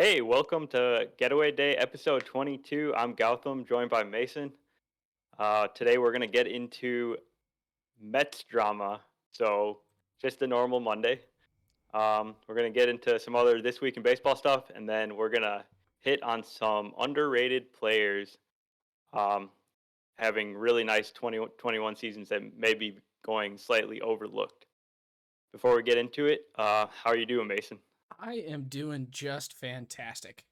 Hey, welcome to Getaway Day, episode 22. I'm Gautam, joined by Mason. Today we're going to get into Mets drama. So, just a normal Monday. We're going to get into some other This Week in Baseball stuff, and then we're going to hit on some underrated players um, having really nice 2021 seasons that may be going slightly overlooked. Before we get into it, how are you doing, Mason? I am doing just fantastic.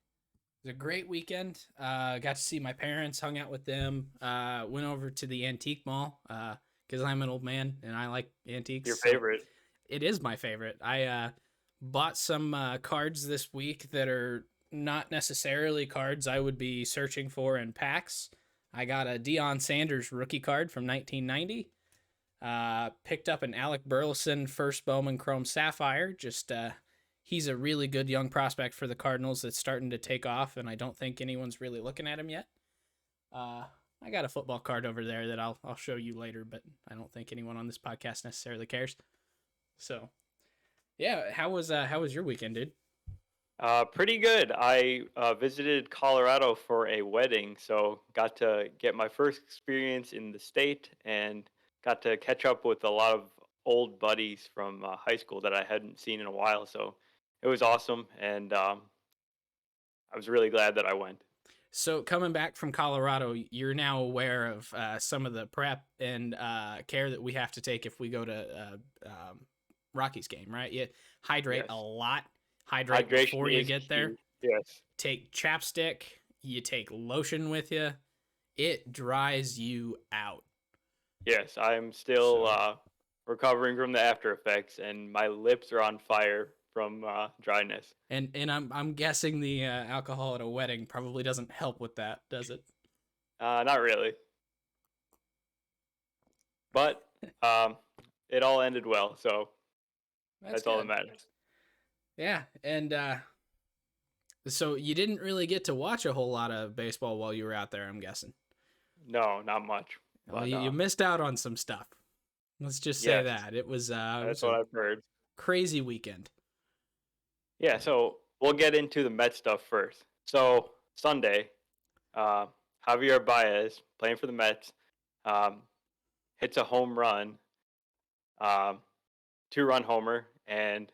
It was a great weekend. Got to see my parents, hung out with them. Went over to the antique mall because I'm an old man and I like antiques. Your So favorite? it is my favorite. I bought some cards this week that are not necessarily cards I would be searching for in packs. I got a Deion Sanders rookie card from 1990. Picked up an Alec Burleson first Bowman Chrome Sapphire. He's a really good young prospect for the Cardinals that's starting to take off, and I don't think anyone's really looking at him yet. I got a football card over there that I'll show you later, but I don't think anyone on this podcast necessarily cares. So, yeah, how was your weekend, dude? Pretty good. I visited Colorado for a wedding, so got to get my first experience in the state and got to catch up with a lot of old buddies from high school that I hadn't seen in a while. So it was awesome, and I was really glad that I went. So coming back from Colorado, you're now aware of some of the prep and care that we have to take if we go to Rockies game, right? You hydrate a Yes, lot. Hydrate hydration before you is get there. key. Yes, Take chapstick. You take lotion with you. It dries you out. yes. I'm still So recovering from the after effects, and my lips are on fire from dryness. and I'm guessing the alcohol at a wedding probably doesn't help with that, does it? Not really, but um, it all ended well, so That's that's all that good. matters. Yeah, and so you didn't really get to watch a whole lot of baseball while you were out there, I'm guessing. No, not much. Well, But you missed out on some stuff. Let's just say yes, that it that's was what a I've heard. crazy weekend. Yeah, so we'll get into the Met stuff first. So Sunday, uh, Javier Baez playing for the Mets um, hits a home run, um, two-run homer, and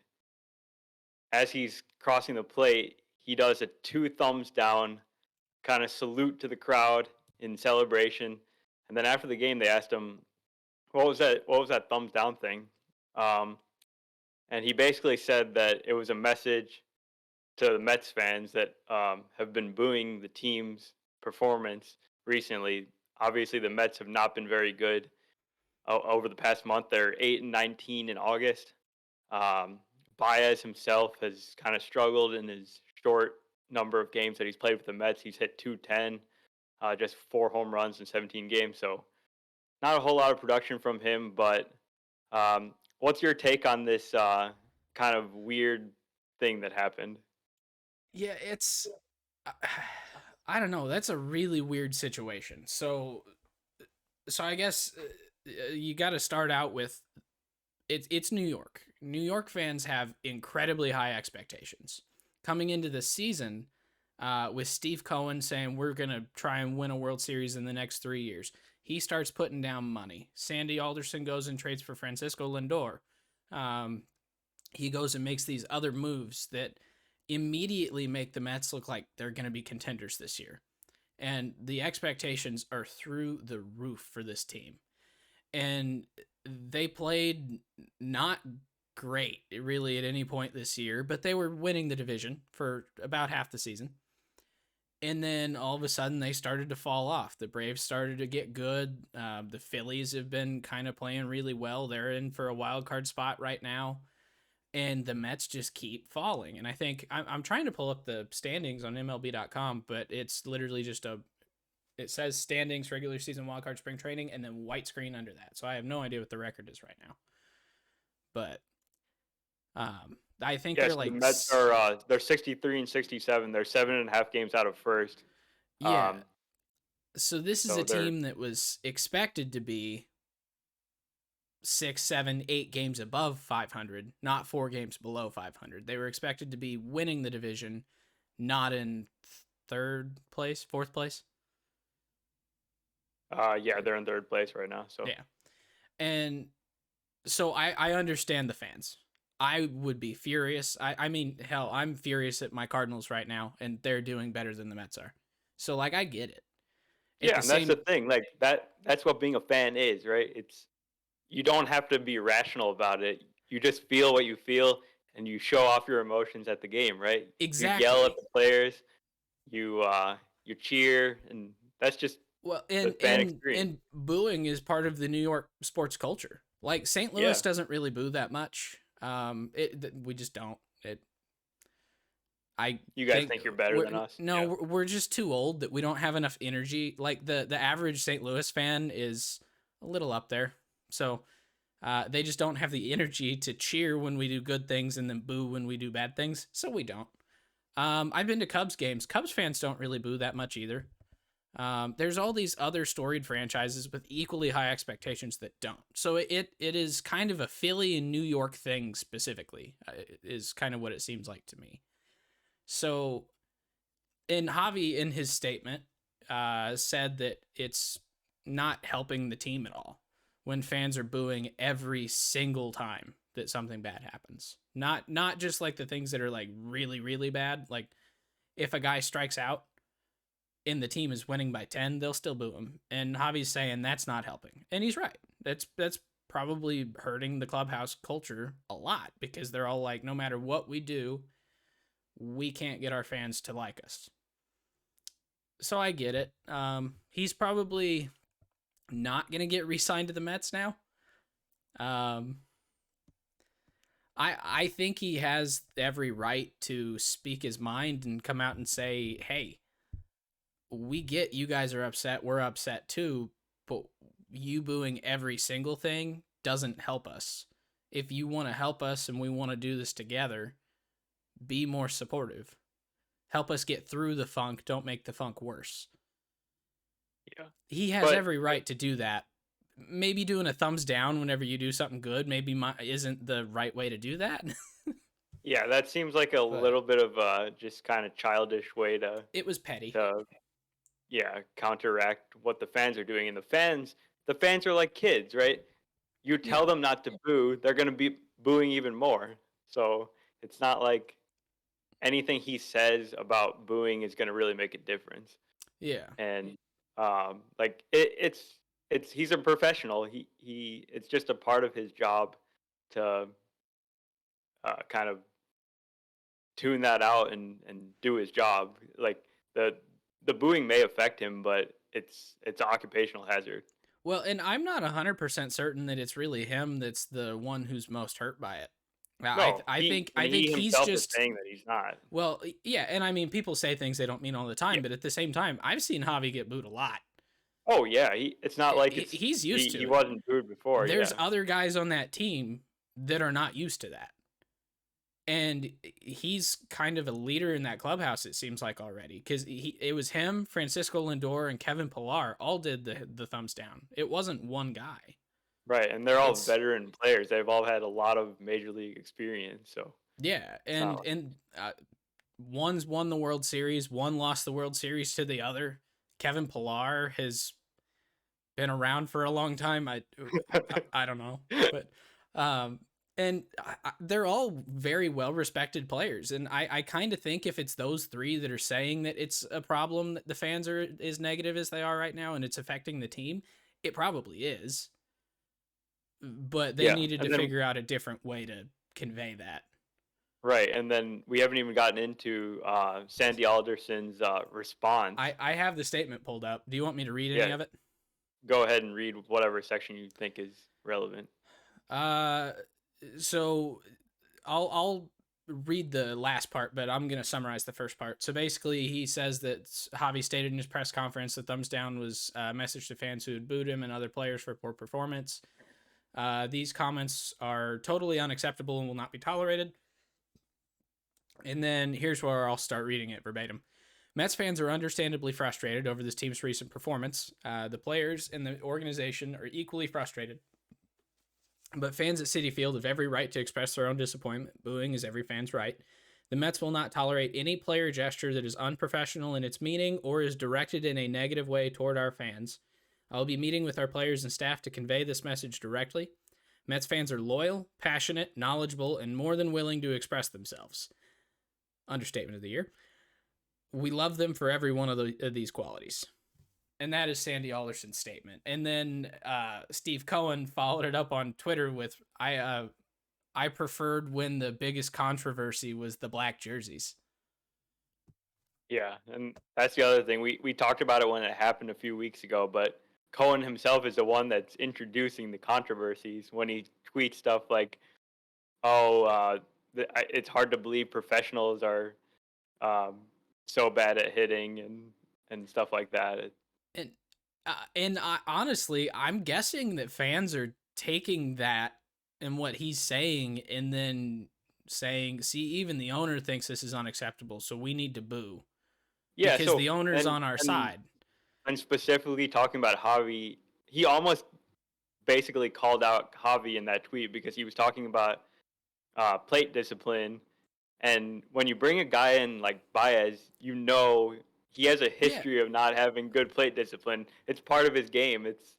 as he's crossing the plate, he does a two thumbs down kind of salute to the crowd in celebration. And then after the game, they asked him, "What was that? What was that thumbs down thing?" Um, and he basically said that it was a message to the Mets fans that have been booing the team's performance recently. Obviously, the Mets have not been very good over the past month. They're 8-19 in August. Um, Baez himself has kind of struggled in his short number of games that he's played with the Mets. He's hit 210, just 4 home runs in 17 games. So not a whole lot of production from him. But what's your take on this kind of weird thing that happened? Yeah, it's I don't know. That's a really weird situation. So I guess you got to start out with it's New York. New York fans have incredibly high expectations coming into the season. With Steve Cohen saying we're gonna try and win a World Series in the next 3 years, he starts putting down money. Sandy Alderson goes and trades for Francisco Lindor. Um, he goes and makes these other moves that immediately make the Mets look like they're going to be contenders this year. And the expectations are through the roof for this team. And they played not great really at any point this year, but they were winning the division for about half the season. And then all of a sudden they started to fall off. The Braves started to get good. The Phillies have been kind of playing really well. They're in for a wild card spot right now, and the Mets just keep falling. And I think I'm trying to pull up the standings on MLB.com, but it's literally just it says standings, regular season, wildcard, spring training, and then white screen under that. So I have no idea what the record is right now. But I think they're Yes, the like, Mets are they're 63-67. They're 7.5 games out of first. yeah. Um, So this is so a they're team that was expected to be 6, 7, 8 games above 500, not 4 games below 500. They were expected to be winning the division not in third place, fourth place. Yeah, they're in third place right now. So Yeah. And so I understand the fans. I would be furious. I mean, hell, I'm furious at my Cardinals right now, and they're doing better than the Mets are. So like, I get it. At yeah, the and that's the same, thing. Like that's what being a fan is, right? It's you don't have to be rational about it. You just feel what you feel, and you show off your emotions at the game, right? You yell at exactly. the players, you cheer, and that's just Well, the fan experience. and booing is part of the New York sports culture. Like St. Yeah, Louis doesn't really boo that much. We just don't. I you guys think think you're better than us. no, Yeah, we're just too old that we don't have enough energy. Like the average St. Louis fan is a little up there, so they just don't have the energy to cheer when we do good things and then boo when we do bad things. So we don't. I've been to Cubs games. Cubs fans don't really boo that much either. There's all these other storied franchises with equally high expectations that don't. So it is kind of a Philly and New York thing specifically, is kind of what it seems like to me. So, and Javi in his statement said that it's not helping the team at all when fans are booing every single time that something bad happens. Not just like the things that are like really really bad. Like if a guy strikes out and the team is winning by 10, they'll still boo him. And Javi's saying that's not helping. And he's right. That's probably hurting the clubhouse culture a lot because they're all like, no matter what we do, we can't get our fans to like us. So I get it. He's probably not going to get re-signed to the Mets now. Um, I think he has every right to speak his mind and come out and say, hey, we get you guys are upset. We're upset too. But you booing every single thing doesn't help us. If you want to help us and we want to do this together, be more supportive. Help us get through the funk. Don't make the funk worse. yeah. He has But every right to do that. Maybe doing a thumbs down whenever you do something good maybe isn't the right way to do that. yeah, that seems like a But little bit of just kind of childish way it was petty. to yeah counteract what the fans are doing. And the fans are like kids, right? You Yeah. tell them not to boo, they're gonna be booing even more. So it's not like anything he says about booing is gonna really make a difference. Yeah. And like it's he's a professional. He it's just a part of his job to kind of tune that out and do his job. Like the booing may affect him, but it's an occupational hazard. Well, and I'm not 100% certain that it's really him that's the one who's most hurt by it. No, he I and think he he's himself is just saying that he's not. well, yeah, and I mean people say things they don't mean all the Yeah. time, but at the same time, I've seen Javi get booed a lot. Oh yeah, it's not like He's used he to it. wasn't booed before. There's Yeah, other guys on that team that are not used to that. And he's kind of a leader in that clubhouse, it seems like already, because it was him, Francisco Lindor, and Kevin Pillar all did the thumbs down. It wasn't one guy. right. And they're all It's veteran players. They've all had a lot of major league experience. So yeah, it's not like one's won the World Series, one lost the World Series to the other. Kevin Pillar has been around for a long time. I don't know, but um, and they're all very well respected players, and I kind of think if it's those three that are saying that it's a problem that the fans are as negative as they are right now, and it's affecting the team, it probably is. But they yeah. needed to And then figure out a different way to convey that. right, and then we haven't even gotten into Sandy Alderson's response. I have the statement pulled up. Do you want me to read any Yeah, of it? go ahead and read whatever section you think is relevant. Uh, so I'll read the last part, but I'm gonna summarize the first part. So basically, he says that Javi stated in his press conference that thumbs down was a message to fans who had booed him and other players for poor performance. These comments are totally unacceptable and will not be tolerated. And then here's where I'll start reading it verbatim. Mets fans are understandably frustrated over this team's recent performance. The players and the organization are equally frustrated. But fans at Citi Field have every right to express their own disappointment. Booing is every fan's right. The Mets will not tolerate any player gesture that is unprofessional in its meaning or is directed in a negative way toward our fans. I will be meeting with our players and staff to convey this message directly. Mets fans are loyal, passionate, knowledgeable, and more than willing to express themselves. Understatement of the year. We love them for every one of these qualities. And that is Sandy Alderson's statement. And then Steve Cohen followed it up on Twitter with, I preferred when the biggest controversy was the black jerseys. Yeah, and that's the other thing. We talked about it when it happened a few weeks ago, but Cohen himself is the one that's introducing the controversies when he tweets stuff like, "Oh, it's hard to believe professionals are so bad at hitting and stuff like that." And honestly, I'm guessing that fans are taking that and what he's saying and then saying, "See, even the owner thinks this is unacceptable, so we need to boo." Yeah, because so the owner's on our side. And specifically talking about Javi, he almost basically called out Javi in that tweet because he was talking about plate discipline. And when you bring a guy in like Baez, you know he has a history of not having good plate discipline. It's part of his game. It's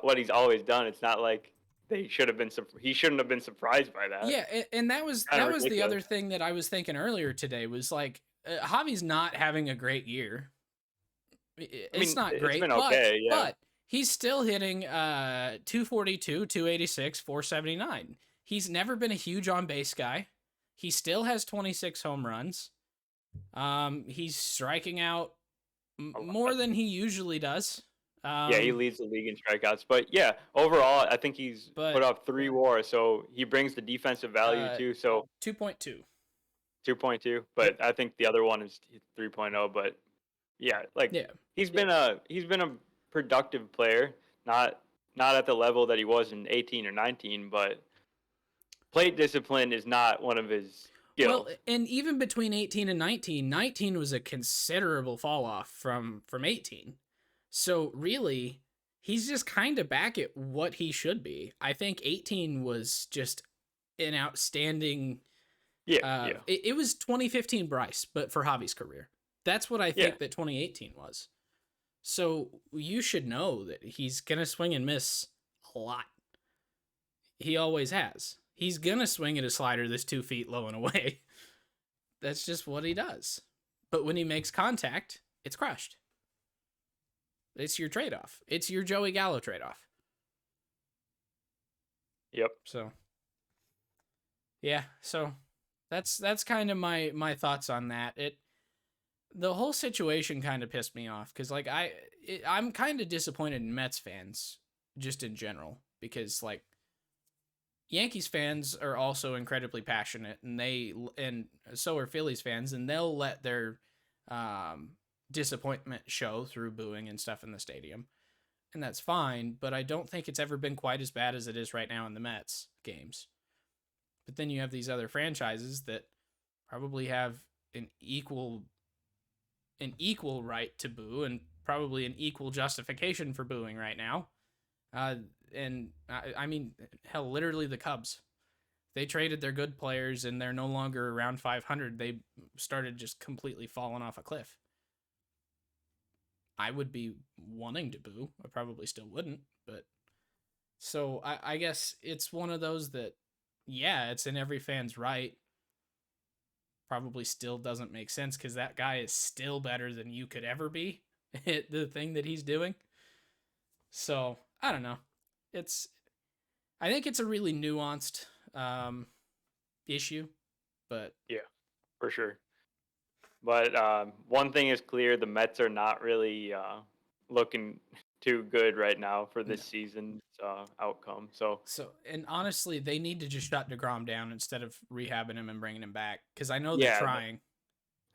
what he's always done. It's not like he shouldn't have been surprised by that. Yeah, and that was the other thing that I was thinking earlier today was like Javi's not having a great year. It's not great, it's been okay, but he's still hitting 242, 286, 479. He's never been a huge on base guy. He still has 26 home runs. He's striking out more than he usually does. Yeah, he leads the league in strikeouts. But yeah, overall, I think he's put up 3 WAR, so he brings the defensive value too. So 2.2. 2.2, but I think the other one is 3.0. But yeah, he's been a productive player, not at the level that he was in 18 or 19, but plate discipline is not one of his skills. Well, and even between 18 and 19, 19 was a considerable fall off from 18. So really, he's just kind of back at what he should be. I think 18 was just an outstanding. It was 2015 Bryce, but for Javi's career. That's what I think that 2018 was. So you should know that he's going to swing and miss a lot. He always has. He's going to swing at a slider that's 2 feet low and away. That's just what he does. But when he makes contact, it's crushed. It's your trade-off. It's your Joey Gallo trade-off. Yep. So, yeah. So that's kind of my thoughts on that. The whole situation kind of pissed me off because like I'm kind of disappointed in Mets fans just in general because like Yankees fans are also incredibly passionate and so are Phillies fans, and they'll let their disappointment show through booing and stuff in the stadium, and that's fine, but I don't think it's ever been quite as bad as it is right now in the Mets games. But then you have these other franchises that probably have an equal right to boo and probably an equal justification for booing right now. And I mean, hell, literally the Cubs. They traded their good players and they're no longer around 500. They started just completely falling off a cliff. I would be wanting to boo. I probably still wouldn't, but so I guess it's one of those that, yeah, it's in every fan's right. Probably still doesn't make sense because that guy is still better than you could ever be at the thing that he's doing. So I don't know. I think it's a really nuanced issue, but yeah, for sure. But one thing is clear: the Mets are not really looking too good right now for this season's outcome. So, and honestly, they need to just shut DeGrom down instead of rehabbing him and bringing him back because I know they're trying.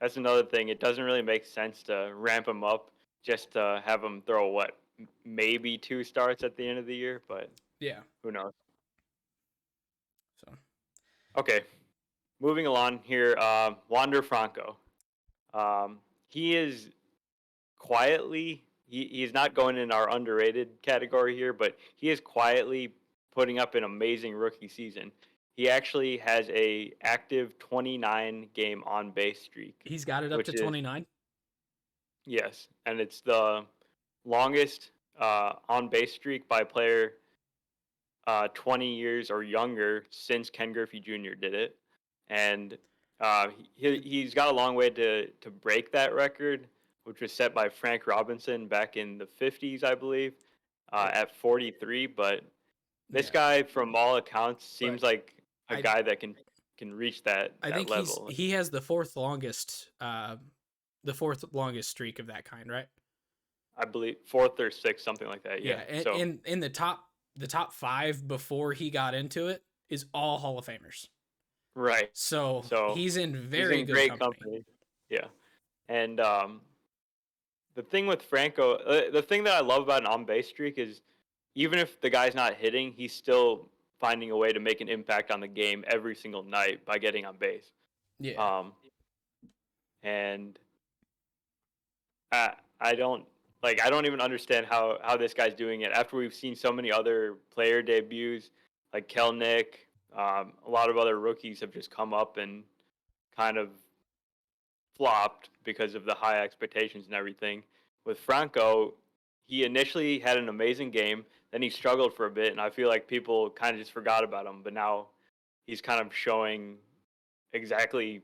That's another thing. It doesn't really make sense to ramp him up just to have him throw maybe 2 starts at the end of the year, but yeah, who knows? So, okay, moving along here. Wander Franco. He is quietly. He's not going in our underrated category here, but he is quietly putting up an amazing rookie season. he actually has a active 29 game on base streak, He's got it up to which is 29. yes, and it's the longest on base streak by a player 20 years or younger since Ken Griffey Jr. did it, and he's got a long way to break that record, which was set by Frank Robinson back in the 50s, I believe, at 43. But this Yeah. guy, from all accounts, seems But like a I guy that can reach that I think level. he has the fourth longest streak of that kind, right? I believe fourth or sixth, something like that. Yeah, Yeah. and So in the top 5 before he got into it is all Hall of Famers. right. So So he's in he's very in good great company. Yeah. And the thing with Franco, the thing that I love about an on base streak is even if the guy's not hitting, he's still finding a way to make an impact on the game every single night by getting on base. Yeah. And I don't I don't even understand how this guy's doing it after we've seen so many other player debuts like Kelnick. A lot of other rookies have just come up and kind of flopped because of the high expectations and everything. With Franco, he initially had an amazing game, then he struggled for a bit, and I feel like people kind of just forgot about him. But now he's kind of showing exactly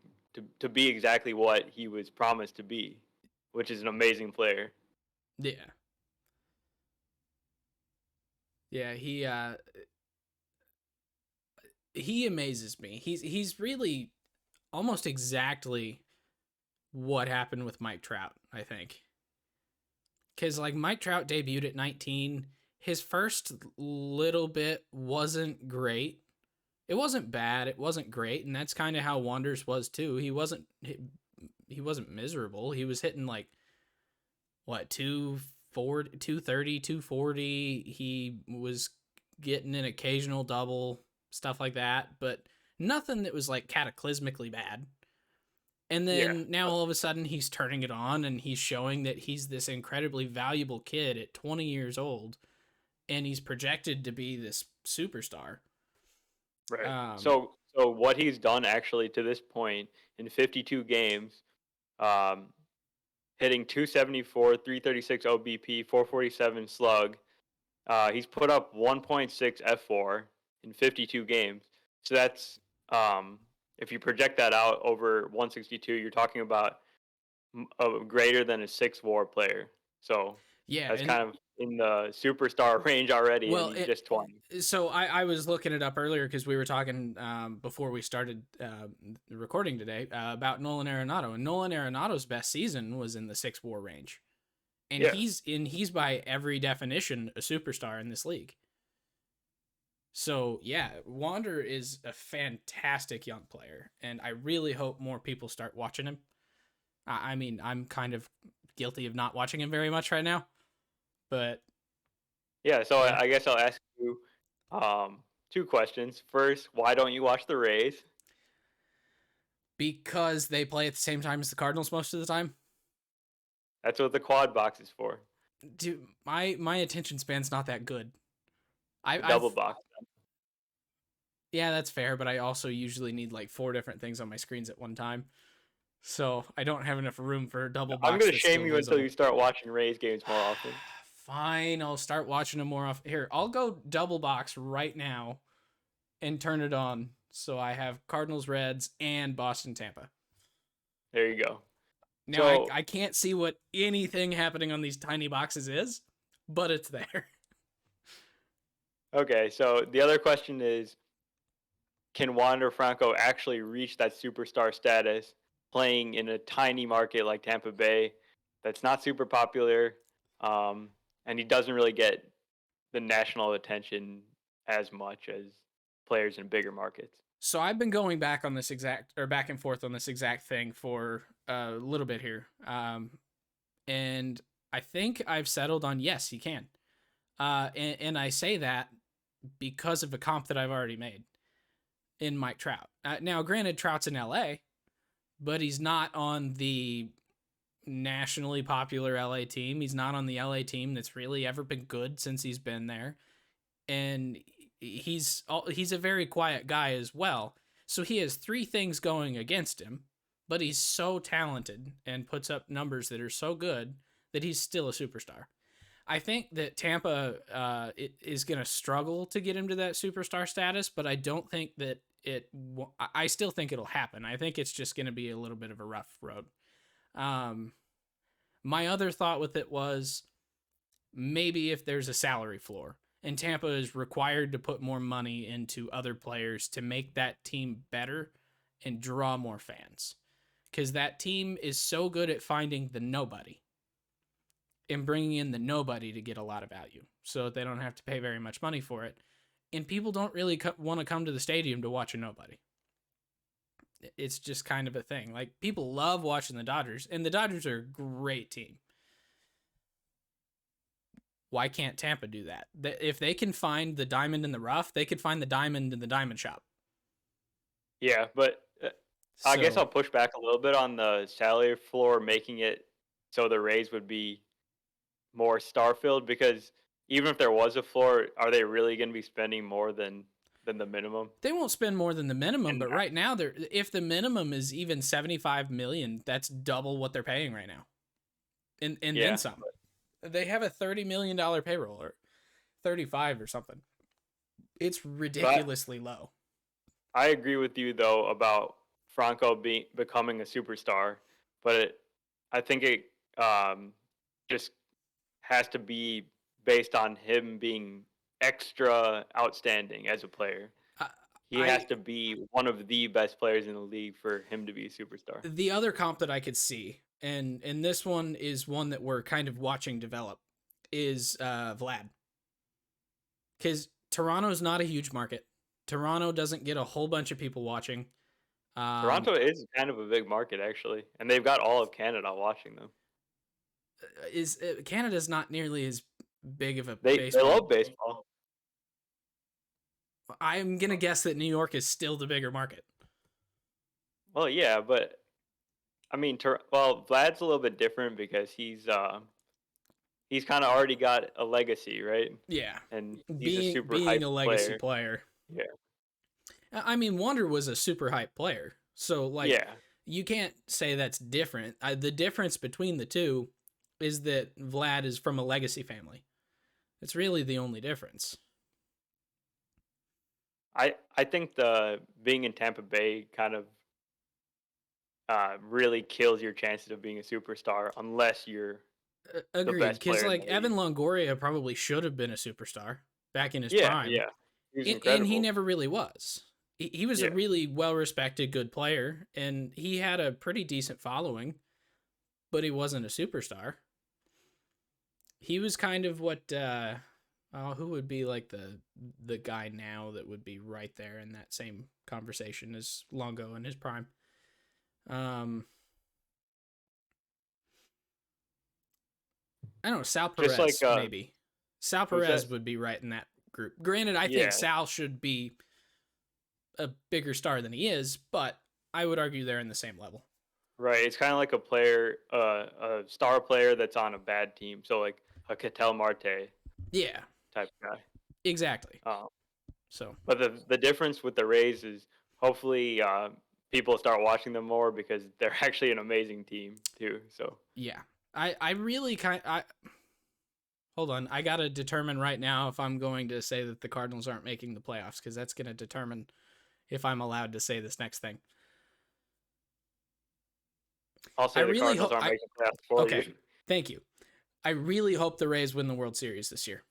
to be exactly what he was promised to be, which is an amazing player. Yeah. Yeah, he amazes me. He's really almost exactly what happened with Mike Trout, I think. Cuz like Mike Trout debuted at 19, his first little bit wasn't great. It wasn't bad, it wasn't great, and that's kind of how Wander's was too. He wasn't miserable. He was hitting like what, 240, 230, 240. He was getting an occasional double, stuff like that, but nothing that was like cataclysmically bad. And Yeah, then now all of a sudden he's turning it on and he's showing that he's this incredibly valuable kid at 20 years old and he's projected to be this superstar. right. Um, So what he's done actually to this point in 52 games, um, hitting 274, 336 OBP, 447 slug. He's put up 1.6 F4 in 52 games. So that's if you project that out over 162, you're talking about greater than a 6 WAR player. So yeah, that's and kind of in the superstar range already, and well, he's just 20. so I was looking it up earlier because we were talking before we started recording today about Nolan Arenado, and Nolan Arenado's best season was in the 6 WAR range, and Yeah, he's by every definition a superstar in this league. So yeah, Wander is a fantastic young player, and I really hope more people start watching him. I mean, I'm kind of guilty of not watching him very much right now, but yeah. So yeah, I guess I'll ask you two questions. First, why don't you watch the Rays? because they play at the same time as the Cardinals most of the time. That's what the quad box is for. Dude, my attention span's not that good. The I've double box. yeah, that's fair, but I also usually need like 4 different things on my screens at one time. So I don't have enough room for a double I'm box gonna that's shame still you until visible. you start watching Rays games more often. Fine, I'll start watching them more often. Here, I'll go double box right now and turn it on. So I have Cardinals, Reds, and Boston, Tampa. There you go. Now So I can't see what anything happening on these tiny boxes is, but it's there. okay, so the other question is, can Wander Franco actually reach that superstar status playing in a tiny market like Tampa Bay that's not super popular, and he doesn't really get the national attention as much as players in bigger markets? So I've been going back on this exact or back and forth on this exact thing for a little bit here. And I think I've settled on yes, he can. And I say that because of a comp that I've already made in Mike Trout. Now, granted, Trout's in LA, but he's not on the nationally popular LA team. He's not on the LA team that's really ever been good since he's been there. And he's a very quiet guy as well. So he has three things going against him, but he's so talented and puts up numbers that are so good that he's still a superstar. I think that Tampa is going to struggle to get him to that superstar status, but I don't think that I still think it'll happen. I think it's just going to be a little bit of a rough road. My other thought with it was maybe if there's a salary floor and Tampa is required to put more money into other players to make that team better and draw more fans. Because that team is so good at finding the nobody and bringing in the nobody to get a lot of value so they don't have to pay very much money for it. And people don't really want to come to the stadium to watch a nobody. It's just kind of a thing. Like, people love watching the Dodgers, and the Dodgers are a great team. Why can't Tampa do that? If they can find the diamond in the rough, they could find the diamond in the diamond shop. Yeah, but I guess I'll push back a little bit on the salary floor, making it so the Rays would be more star-filled, because even if there was a floor, are they really going to be spending more than the minimum? They won't spend more than the minimum, but right now, if the minimum is even $75 million, that's double what they're paying right now. And then some. They have a $30 million payroll, or 35 or something. It's ridiculously low. I agree with you, though, about Franco becoming a superstar, but I think it just has to be based on him being extra outstanding as a player. He has to be one of the best players in the league for him to be a superstar. The other comp that I could see, and this one is one that we're kind of watching develop, is Vlad. Because Toronto's not a huge market. Toronto doesn't get a whole bunch of people watching. Toronto is kind of a big market, actually, and they've got all of Canada watching them. Canada's not nearly as big of a baseball. They love baseball. I'm gonna guess that New York is still the bigger market. Well, yeah, but I mean, Vlad's a little bit different because he's kind of already got a legacy, right? Yeah, and being a legacy player. Yeah, I mean, Wander was a super hype player, so you can't say that's different. The difference between the two is that Vlad is from a legacy family. It's really the only difference. I think the being in Tampa Bay kind of really kills your chances of being a superstar unless you're agreed. Because Evan Longoria probably should have been a superstar back in his prime. Yeah, and he never really was. He was a really well-respected, good player, and he had a pretty decent following, but he wasn't a superstar. He was kind of what who would be like the guy now that would be right there in that same conversation as Longo in his prime. I don't know, Sal Perez, maybe. Sal Perez would be right in that group. Granted, I think Sal should be a bigger star than he is, but I would argue they're in the same level. Right. It's kind of like a player, a star player that's on a bad team. So like a Ketel Marte. Yeah. Type guy. Exactly. But the difference with the Rays is hopefully people start watching them more because they're actually an amazing team too. So yeah, I really hold on. I gotta determine right now if I'm going to say that the Cardinals aren't making the playoffs, because that's going to determine if I'm allowed to say this next thing. I'll say the Cardinals aren't making the playoffs for you. Thank you. I really hope the Rays win the World Series this year.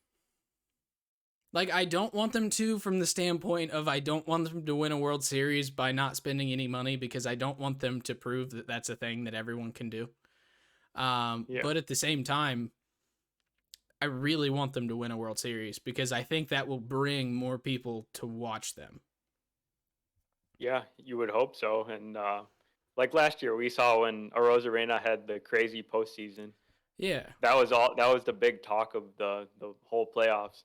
Like, I don't want them to, from the standpoint of I don't want them to win a World Series by not spending any money, because I don't want them to prove that that's a thing that everyone can do. But at the same time, I really want them to win a World Series because I think that will bring more people to watch them. Yeah, you would hope so. And like last year, we saw when Arozarena had the crazy postseason. Yeah, that was the big talk of the whole playoffs.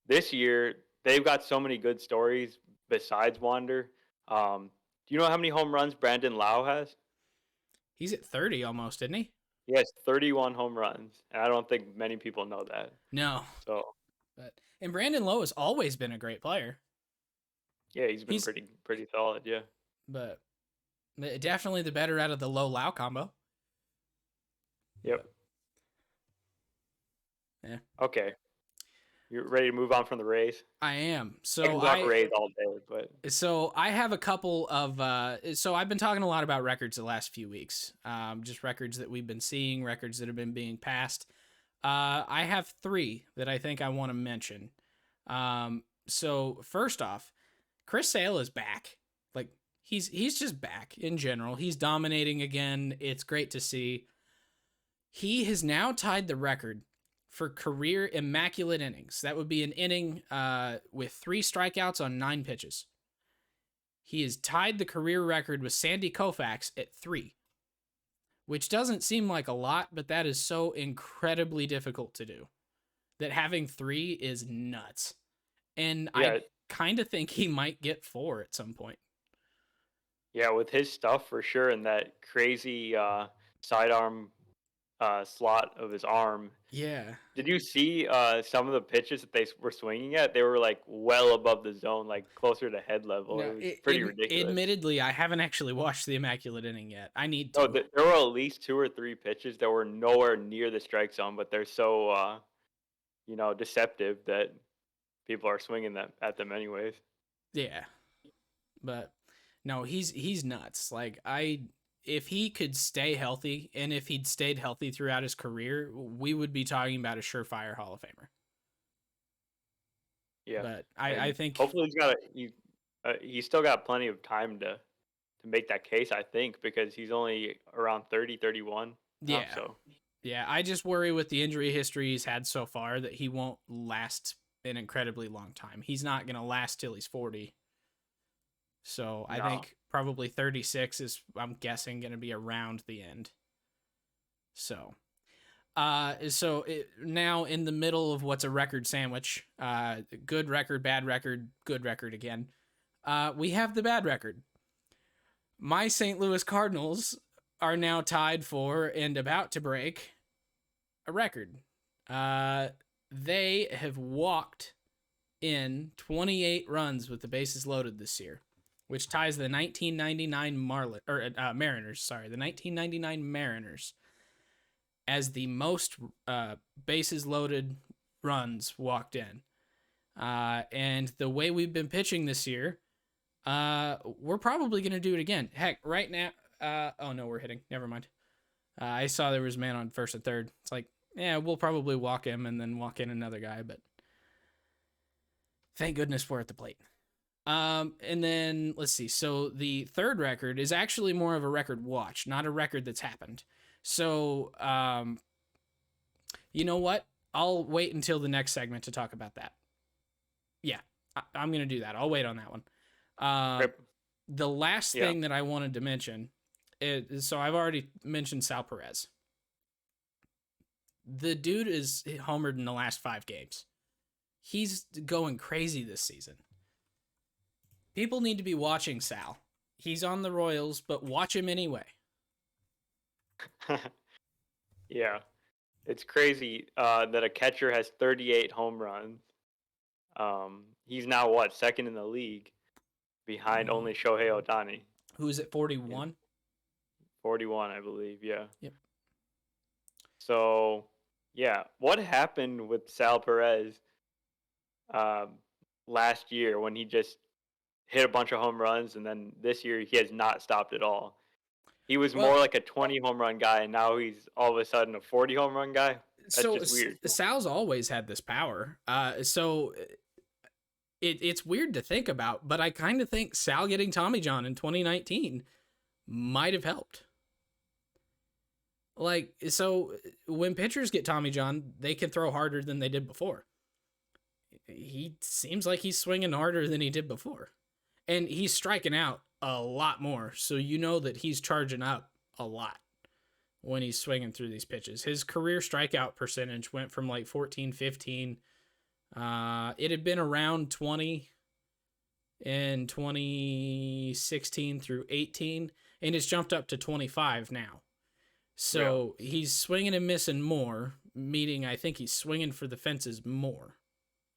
This year, they've got so many good stories besides Wander. Do you know how many home runs Brandon Lau has? He's at 30 almost, isn't he? He has 31 home runs, and I don't think many people know that. No. So And Brandon Lowe has always been a great player. Yeah, he's been pretty solid. Yeah, but definitely the better out of the Lowe Lau combo. Yep. Yeah. Okay. You're ready to move on from the Rays? I am. I can talk Rays all day, but so I have a couple of so I've been talking a lot about records the last few weeks. Just records that we've been seeing, records that have been being passed. I have 3 that I think I want to mention. So first off, Chris Sale is back. Like he's just back in general. He's dominating again. It's great to see. He has now tied the record for career immaculate innings. That would be an inning with 3 strikeouts on 9 pitches. He has tied the career record with Sandy Koufax at 3, which doesn't seem like a lot, but that is so incredibly difficult to do. That having 3 is nuts. And yeah. I kind of think he might get 4 at some point. Yeah, with his stuff for sure, and that crazy sidearm slot of his arm. Yeah. Did you see some of the pitches that they were swinging at? They were like well above the zone, like closer to head level. No, it was pretty ridiculous. Admittedly, I haven't actually watched the immaculate inning yet. I need to. Oh, there were at least 2 or 3 pitches that were nowhere near the strike zone, but they're so deceptive that people are swinging at them anyways. Yeah, but no, he's nuts. Like if he could stay healthy, and if he'd stayed healthy throughout his career, we would be talking about a surefire Hall of Famer. Yeah, but I think hopefully he's still got plenty of time to make that case. I think because he's only around 30, 31. Yeah. Yeah, I just worry with the injury history he's had so far that he won't last an incredibly long time. He's not going to last till he's 40. So I think probably 36 is, I'm guessing, going to be around the end. So, now in the middle of what's a record sandwich, good record, bad record, good record again. We have the bad record. My St. Louis Cardinals are now tied for and about to break a record. They have walked in 28 runs with the bases loaded this year, which ties the 1999 Mariners. The 1999 Mariners as the most bases loaded runs walked in. And the way we've been pitching this year, we're probably going to do it again. Heck, right now. Oh no, we're hitting. Never mind. I saw there was a man on first and third. It's like, yeah, we'll probably walk him and then walk in another guy, but thank goodness we're at the plate. And then let's see. So the third record is actually more of a record watch, not a record that's happened. So, you know what? I'll wait until the next segment to talk about that. Yeah, I'm going to do that. I'll wait on that one. The last thing that I wanted to mention is, so I've already mentioned Sal Perez. The dude is homered in the last 5 games. He's going crazy this season. People need to be watching Sal. He's on the Royals, but watch him anyway. Yeah. It's crazy that a catcher has 38 home runs. He's now, second in the league behind only Shohei Ohtani. Who is it, 41? 41, I believe, yeah. Yep. So, yeah. What happened with Sal Perez last year when he just hit a bunch of home runs, and then this year he has not stopped at all? He was more like a 20 home run guy, and now he's all of a sudden a 40 home run guy. That's just weird. Sal's always had this power. So it's weird to think about, but I kind of think Sal getting Tommy John in 2019 might have helped. Like, so when pitchers get Tommy John, they can throw harder than they did before. He seems like he's swinging harder than he did before. And he's striking out a lot more, so you know that he's charging up a lot when he's swinging through these pitches. His career strikeout percentage went from like 14, 15. It had been around 20 in 2016 through 18, and it's jumped up to 25 now. So he's swinging and missing more, meaning I think he's swinging for the fences more.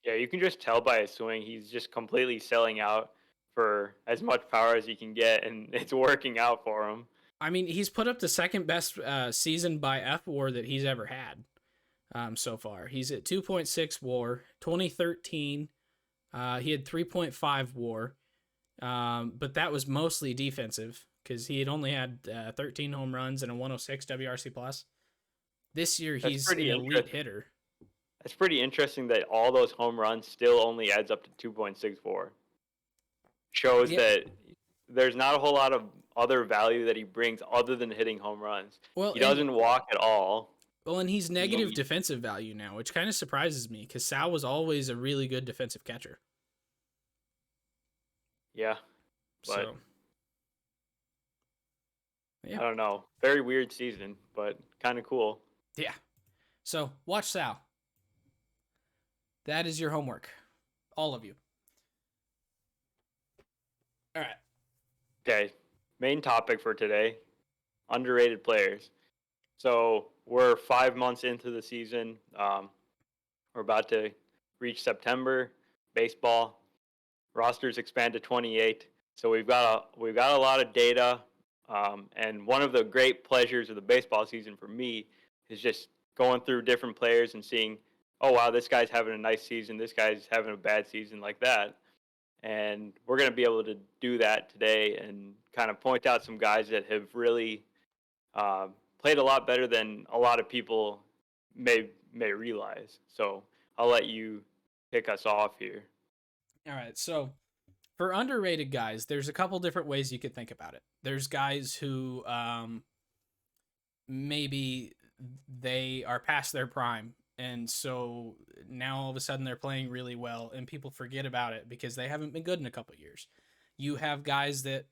Yeah, you can just tell by his swing. He's just completely selling out for as much power as he can get, and it's working out for him. I mean, he's put up the second best season by FWAR that he's ever had so far. He's at 2.6 WAR. 2013, he had 3.5 WAR, but that was mostly defensive because he had only had 13 home runs and a 106 WRC plus. This year, That's he's an pretty elite hitter. That's pretty interesting that all those home runs still only adds up to 2.64. Shows Yeah. that there's not a whole lot of other value that he brings other than hitting home runs. Well, He doesn't walk at all. Well, and he's negative defensive value now, which kind of surprises me because Sal was always a really good defensive catcher. Yeah, but So, yeah. I don't know. Very weird season, but kind of cool. Yeah. So, watch Sal. That is your homework. All of you. All right. Okay, main topic for today, underrated players. So we're 5 months into the season. We're about to reach September. Baseball rosters expand to 28. So we've got a lot of data. And one of the great pleasures of the baseball season for me is just going through different players and seeing, oh wow, this guy's having a nice season, this guy's having a bad season, like that. And we're going to be able to do that today and kind of point out some guys that have really played a lot better than a lot of people may realize. So I'll let you kick us off here. All right. So, for underrated guys, there's a couple different ways you could think about it. There's guys who maybe they are past their prime, and so now all of a sudden they're playing really well, and people forget about it because they haven't been good in a couple years. You have guys that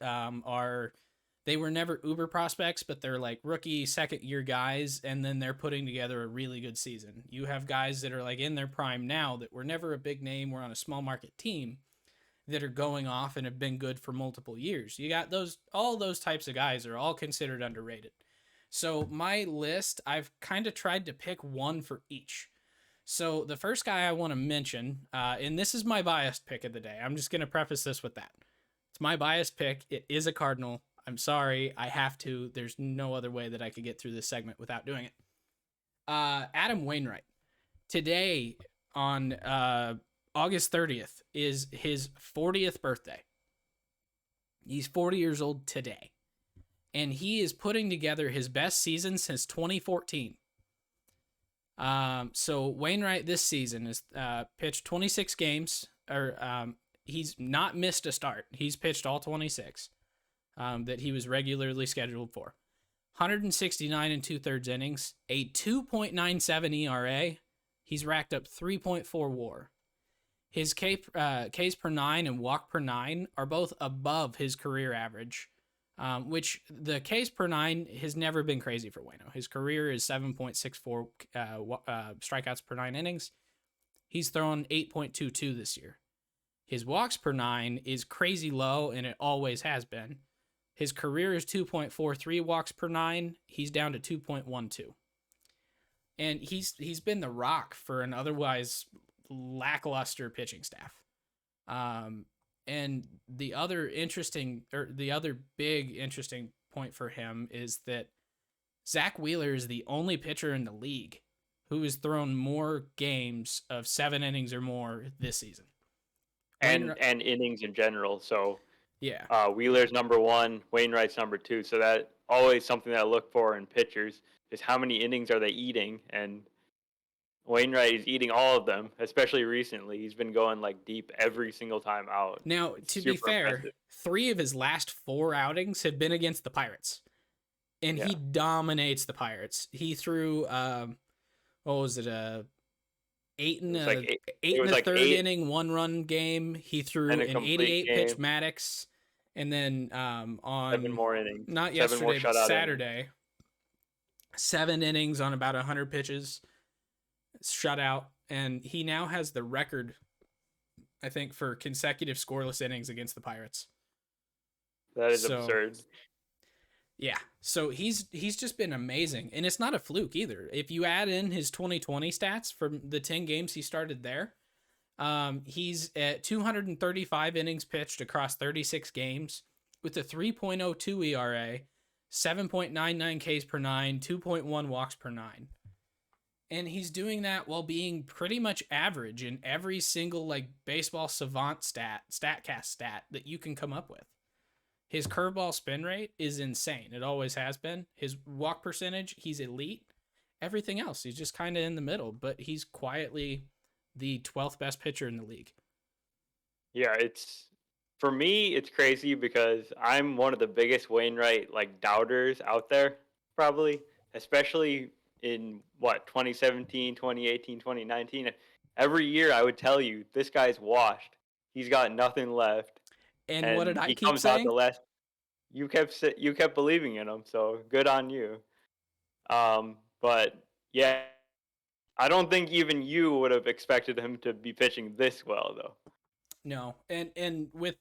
they were never uber prospects, but they're like rookie, second year guys, and then they're putting together a really good season. You have guys that are like in their prime now that were never a big name, were on a small market team that are going off and have been good for multiple years. You got all those types of guys are all considered underrated. So my list, I've kind of tried to pick one for each. So the first guy I want to mention, and this is my biased pick of the day. I'm just going to preface this with that. It's my biased pick. It is a Cardinal. I'm sorry. I have to. There's no other way that I could get through this segment without doing it. Adam Wainwright. Today on August 30th is his 40th birthday. He's 40 years old today. And he is putting together his best season since 2014. So Wainwright this season has pitched 26 games, or he's not missed a start. He's pitched all 26 that he was regularly scheduled for. 169 and 2/3 innings, a 2.97 ERA. He's racked up 3.4 WAR. His Ks per 9 and walk per 9 are both above his career average, which the Ks per 9 has never been crazy for Waino. His career is 7.64 strikeouts per 9 innings. He's thrown 8.22 this year. His walks per 9 is crazy low, and it always has been. His career is 2.43 walks per 9. He's down to 2.12. And he's been the rock for an otherwise lackluster pitching staff. And the other big interesting point for him is that Zach Wheeler is the only pitcher in the league who has thrown more games of 7 innings or more this season. And innings in general. So yeah, Wheeler's number 1, Wainwright's number 2. So that always something that I look for in pitchers is how many innings are they eating, and Wainwright is eating all of them, especially recently. He's been going like deep every single time out. Now, to be fair, impressive. 3 of his last 4 outings have been against the Pirates, and he dominates the Pirates. He threw, what was it, 8 and a third inning 1-run game. He threw an 88 pitch Maddox, and then on 7 more innings, not yesterday, but Saturday, 7 innings on about 100 pitches. Shutout, and he now has the record, I think, for consecutive scoreless innings against the Pirates. That is absurd. Yeah, so he's just been amazing, and it's not a fluke either. If you add in his 2020 stats from the 10 games he started there, He's at 235 innings pitched across 36 games with a 3.02 ERA, 7.99 Ks per nine, 2.1 walks per nine. And he's doing that while being pretty much average in every single like baseball savant statcast stat that you can come up with. His curveball spin rate is insane. It always has been. His walk percentage, he's elite. Everything else, he's just kind of in the middle, but he's quietly the 12th best pitcher in the league. Yeah, for me, it's crazy because I'm one of the biggest Wainwright like doubters out there, probably, especially in what 2017, 2018, 2019. Every year I would tell you this guy's washed. He's got nothing left, And what did and I he keep comes out the saying? last. You kept believing in him, so good on you. But yeah, I don't think even you would have expected him to be pitching this well, though. No. And with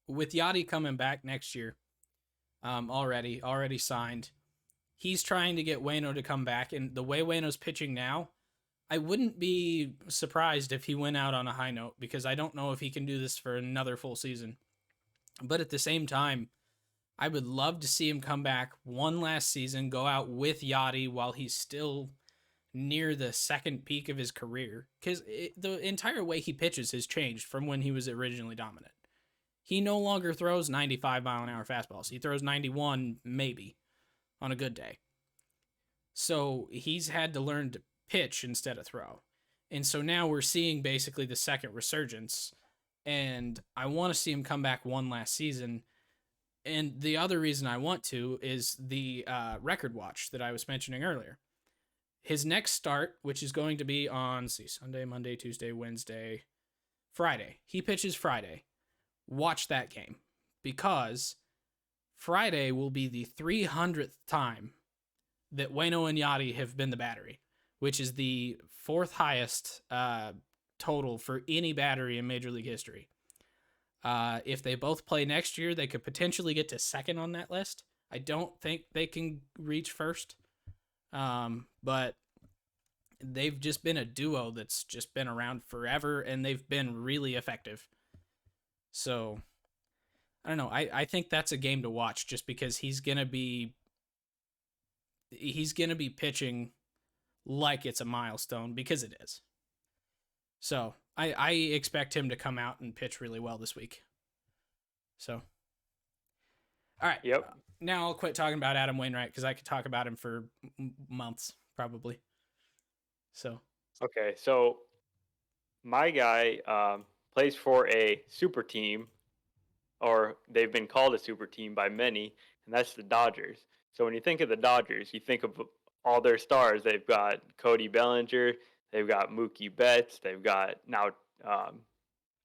Yachty coming back next year, already signed. He's trying to get Waino to come back, and the way Waino's pitching now, I wouldn't be surprised if he went out on a high note because I don't know if he can do this for another full season. But at the same time, I would love to see him come back one last season, go out with Yachty while he's still near the second peak of his career. Because the entire way he pitches has changed from when he was originally dominant. He no longer throws 95-mile-an-hour fastballs. He throws 91 maybe on a good day. So he's had to learn to pitch instead of throw. And so now we're seeing basically the second resurgence. And I want to see him come back one last season. And the other reason I want to is the record watch that I was mentioning earlier. His next start, which is going to be on Sunday, Monday, Tuesday, Wednesday, Friday. He pitches Friday. Watch that game because Friday will be the 300th time that Waino and Yachty have been the battery, which is the fourth highest total for any battery in Major League history. If they both play next year, they could potentially get to second on that list. I don't think they can reach first, but they've just been a duo that's just been around forever, and they've been really effective. So, I don't know. I think that's a game to watch just because he's gonna be pitching like it's a milestone because it is. So I expect him to come out and pitch really well this week. So, all right. Yep. Now I'll quit talking about Adam Wainwright because I could talk about him for months probably. So. Okay, so my guy plays for a super team, or they've been called a super team by many, and that's the Dodgers. So when you think of the Dodgers, you think of all their stars. They've got Cody Bellinger, they've got Mookie Betts, they've got now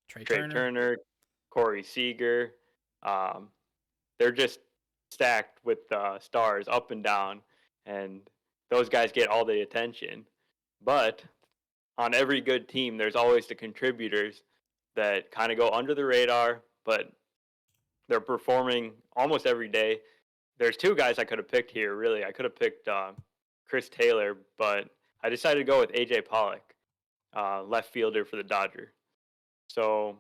Trey Trey Turner, Corey Seager. They're just stacked with stars up and down, and those guys get all the attention. But on every good team, there's always the contributors that kind of go under the radar, but they're performing almost every day. There's two guys I could have picked here, really. I could have picked Chris Taylor, but I decided to go with A.J. Polluck, left fielder for the Dodgers. So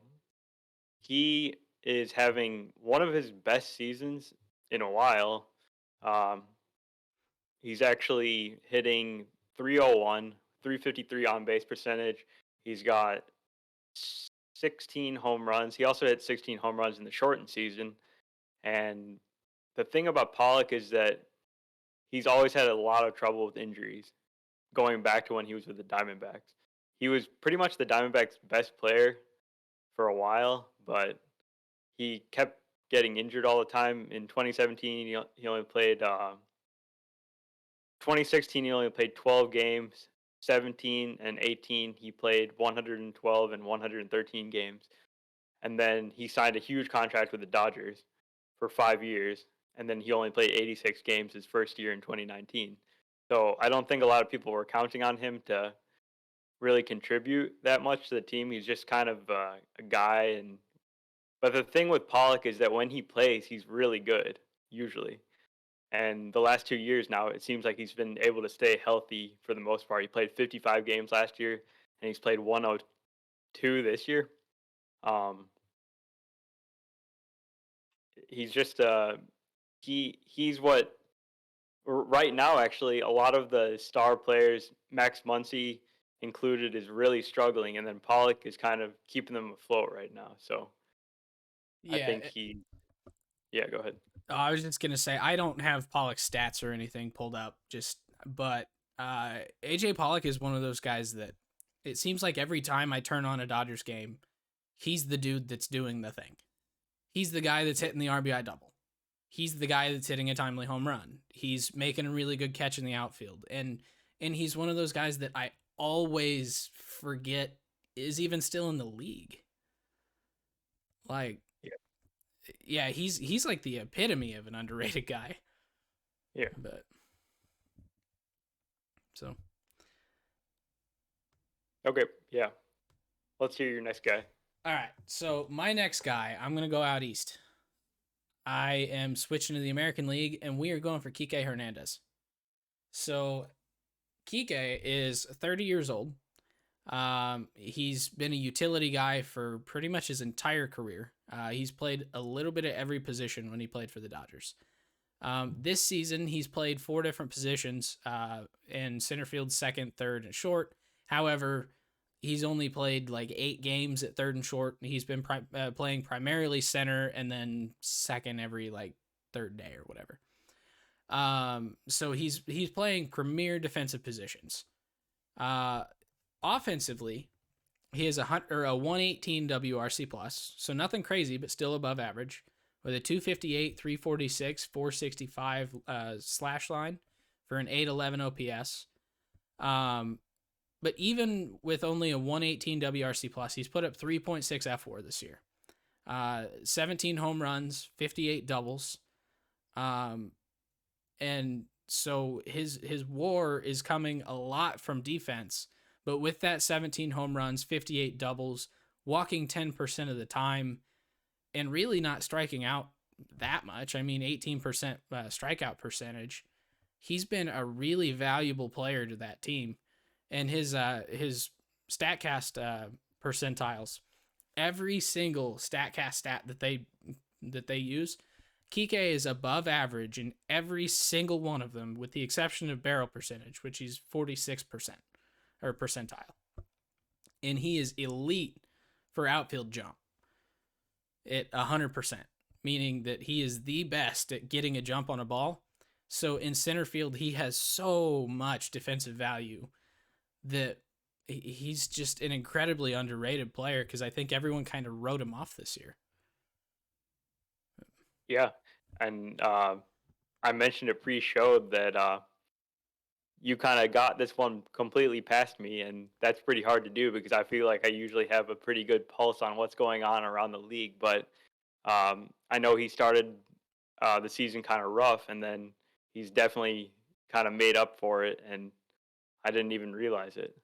he is having one of his best seasons in a while. He's actually hitting 301, 353 on base percentage. He's got 16 home runs. He also hit 16 home runs in the shortened season. And the thing about Pollock is that he's always had a lot of trouble with injuries going back to when he was with the Diamondbacks. He was pretty much the Diamondbacks' best player for a while, but he kept getting injured all the time. In 2017, he only played 2016, he only played 12 games. 17 and 18, he played 112 and 113 games. And then he signed a huge contract with the Dodgers for 5 years. And then he only played 86 games his first year in 2019. So I don't think a lot of people were counting on him to really contribute that much to the team. He's just kind of a guy. But the thing with Pollock is that when he plays, he's really good, usually. And the last 2 years now, it seems like he's been able to stay healthy for the most part. He played 55 games last year, and he's played 102 this year. Um, he's just he's what right now actually a lot of the star players, Max Muncy included, is really struggling, and then Pollock is kind of keeping them afloat right now. So I Yeah, think he, yeah, go ahead. I was just gonna say I don't have Pollock's stats or anything pulled up, but AJ Pollock is one of those guys that it seems like every time I turn on a Dodgers game, he's the dude that's doing the thing. He's the guy that's hitting the RBI double. He's the guy that's hitting a timely home run. He's making a really good catch in the outfield, and he's one of those guys that I always forget is even still in the league. Like, Yeah, yeah, he's like the epitome of an underrated guy. yeah. But so Okay, yeah. Let's hear your next guy. all right, so my next guy, I'm gonna go out east. I am switching to the American League, and we are going for Kike Hernandez. So Kike is 30 years old. He's been a utility guy for pretty much his entire career. He's played a little bit of every position when he played for the Dodgers. This season, he's played 4 different positions in center field, second, third, and short. However, he's only played like 8 games at third and short. He's been playing primarily center and then second every like third day or whatever. So he's playing premier defensive positions. Offensively, he has a 118 WRC plus, so nothing crazy, but still above average, with a 258, 346, 465 slash line for an 811 OPS. But even with only a 118 WRC plus, he's put up 3.6 F4 this year. 17 home runs, 58 doubles. And so his WAR is coming a lot from defense. But with that 17 home runs, 58 doubles, walking 10% of the time, and really not striking out that much. I mean, 18% strikeout percentage. He's been a really valuable player to that team. And his StatCast percentiles, every single StatCast stat that they use, Kike is above average in every single one of them, with the exception of barrel percentage, which is 46% or percentile. And he is elite for outfield jump at 100%, meaning that he is the best at getting a jump on a ball. So in center field, he has so much defensive value that he's just an incredibly underrated player, because I think everyone kind of wrote him off this year. Yeah, and I mentioned it pre-show that you kind of got this one completely past me, and that's pretty hard to do because I feel like I usually have a pretty good pulse on what's going on around the league. But I know he started the season kind of rough, and then he's definitely kind of made up for it, and I didn't even realize it.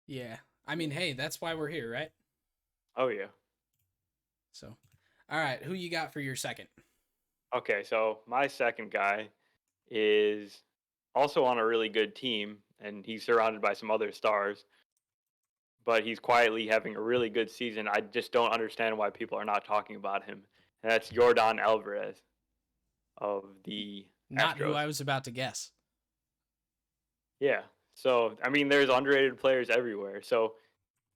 Yeah. I mean, hey, that's why we're here, right? Oh yeah. So, all right, who you got for your second? Okay, so my second guy is also on a really good team, and he's surrounded by some other stars, but he's quietly having a really good season. I just don't understand why people are not talking about him. And that's Yordan Alvarez of the Not who Astros. I was about to guess. Yeah. So, I mean, there's underrated players everywhere. So,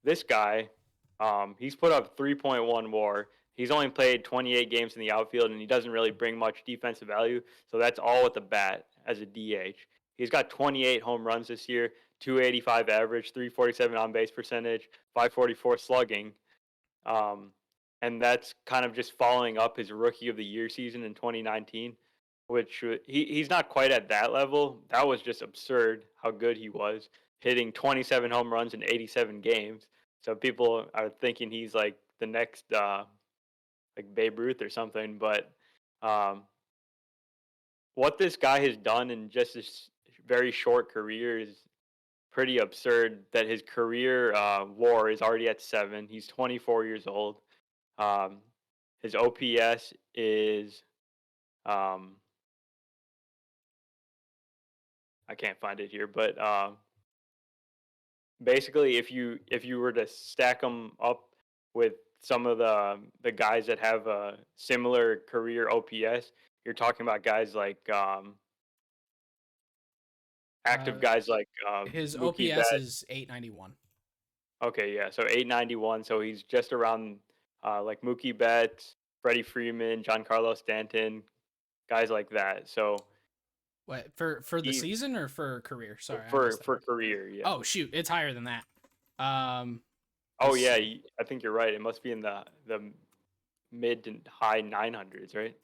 this guy, he's put up 3.1 WAR. He's only played 28 games in the outfield, and he doesn't really bring much defensive value. So, that's all with the bat as a DH. He's got 28 home runs this year, 285 average, 347 on base percentage, 544 slugging. Um, and that's kind of just following up his rookie of the year season in 2019, which he's not quite at that level. That was just absurd how good he was, hitting 27 home runs in 87 games. So people are thinking he's like the next like Babe Ruth or something. But um, what this guy has done in just this very short career is pretty absurd. That his career WAR is already at 7. He's 24 years old. Um, his OPS is um, I can't find it here, but basically if you were to stack them up with some of the guys that have a similar career OPS, you're talking about guys like active Uh, guys like his Mookie OPS Betts. is 891. Okay, yeah, so 891. So he's just around like Mookie Betts, Freddie Freeman, Giancarlo Stanton, guys like that. So What for the he season or for career? Sorry, I missed that. for career, yeah. Oh shoot, it's higher than that. Oh Let's yeah, see. I think you're right. It must be in the mid to high 900s, right?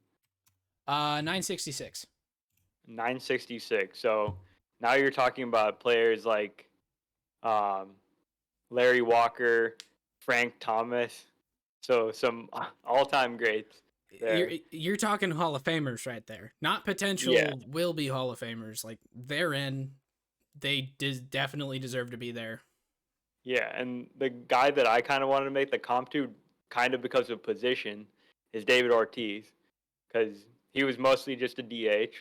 966. 966. So now you're talking about players like um, Larry Walker, Frank Thomas. So some all-time greats there. You're talking Hall of Famers right there. Not Yeah, potential will be Hall of Famers. Like they're in. They definitely deserve to be there. yeah. And the guy that I kind of wanted to make the comp to, kind of because of position, is David Ortiz, because he was mostly just a DH.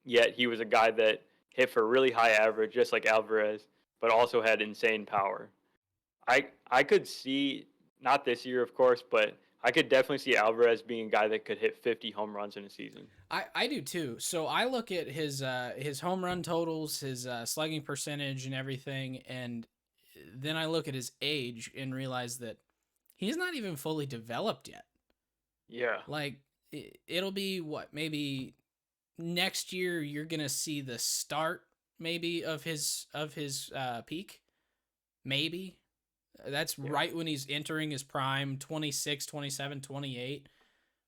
Yet he was a guy that hit for really high average, just like Alvarez, but also had insane power. I could see, not this year, of course, but I could definitely see Alvarez being a guy that could hit 50 home runs in a season. I do too. So I look at his home run totals, his slugging percentage, and everything, and then I look at his age and realize that he's not even fully developed yet. Yeah, Like it'll be what, maybe next year you're gonna see the start maybe of his peak, maybe. That's yeah, right when he's entering his prime, 26, 27, 28.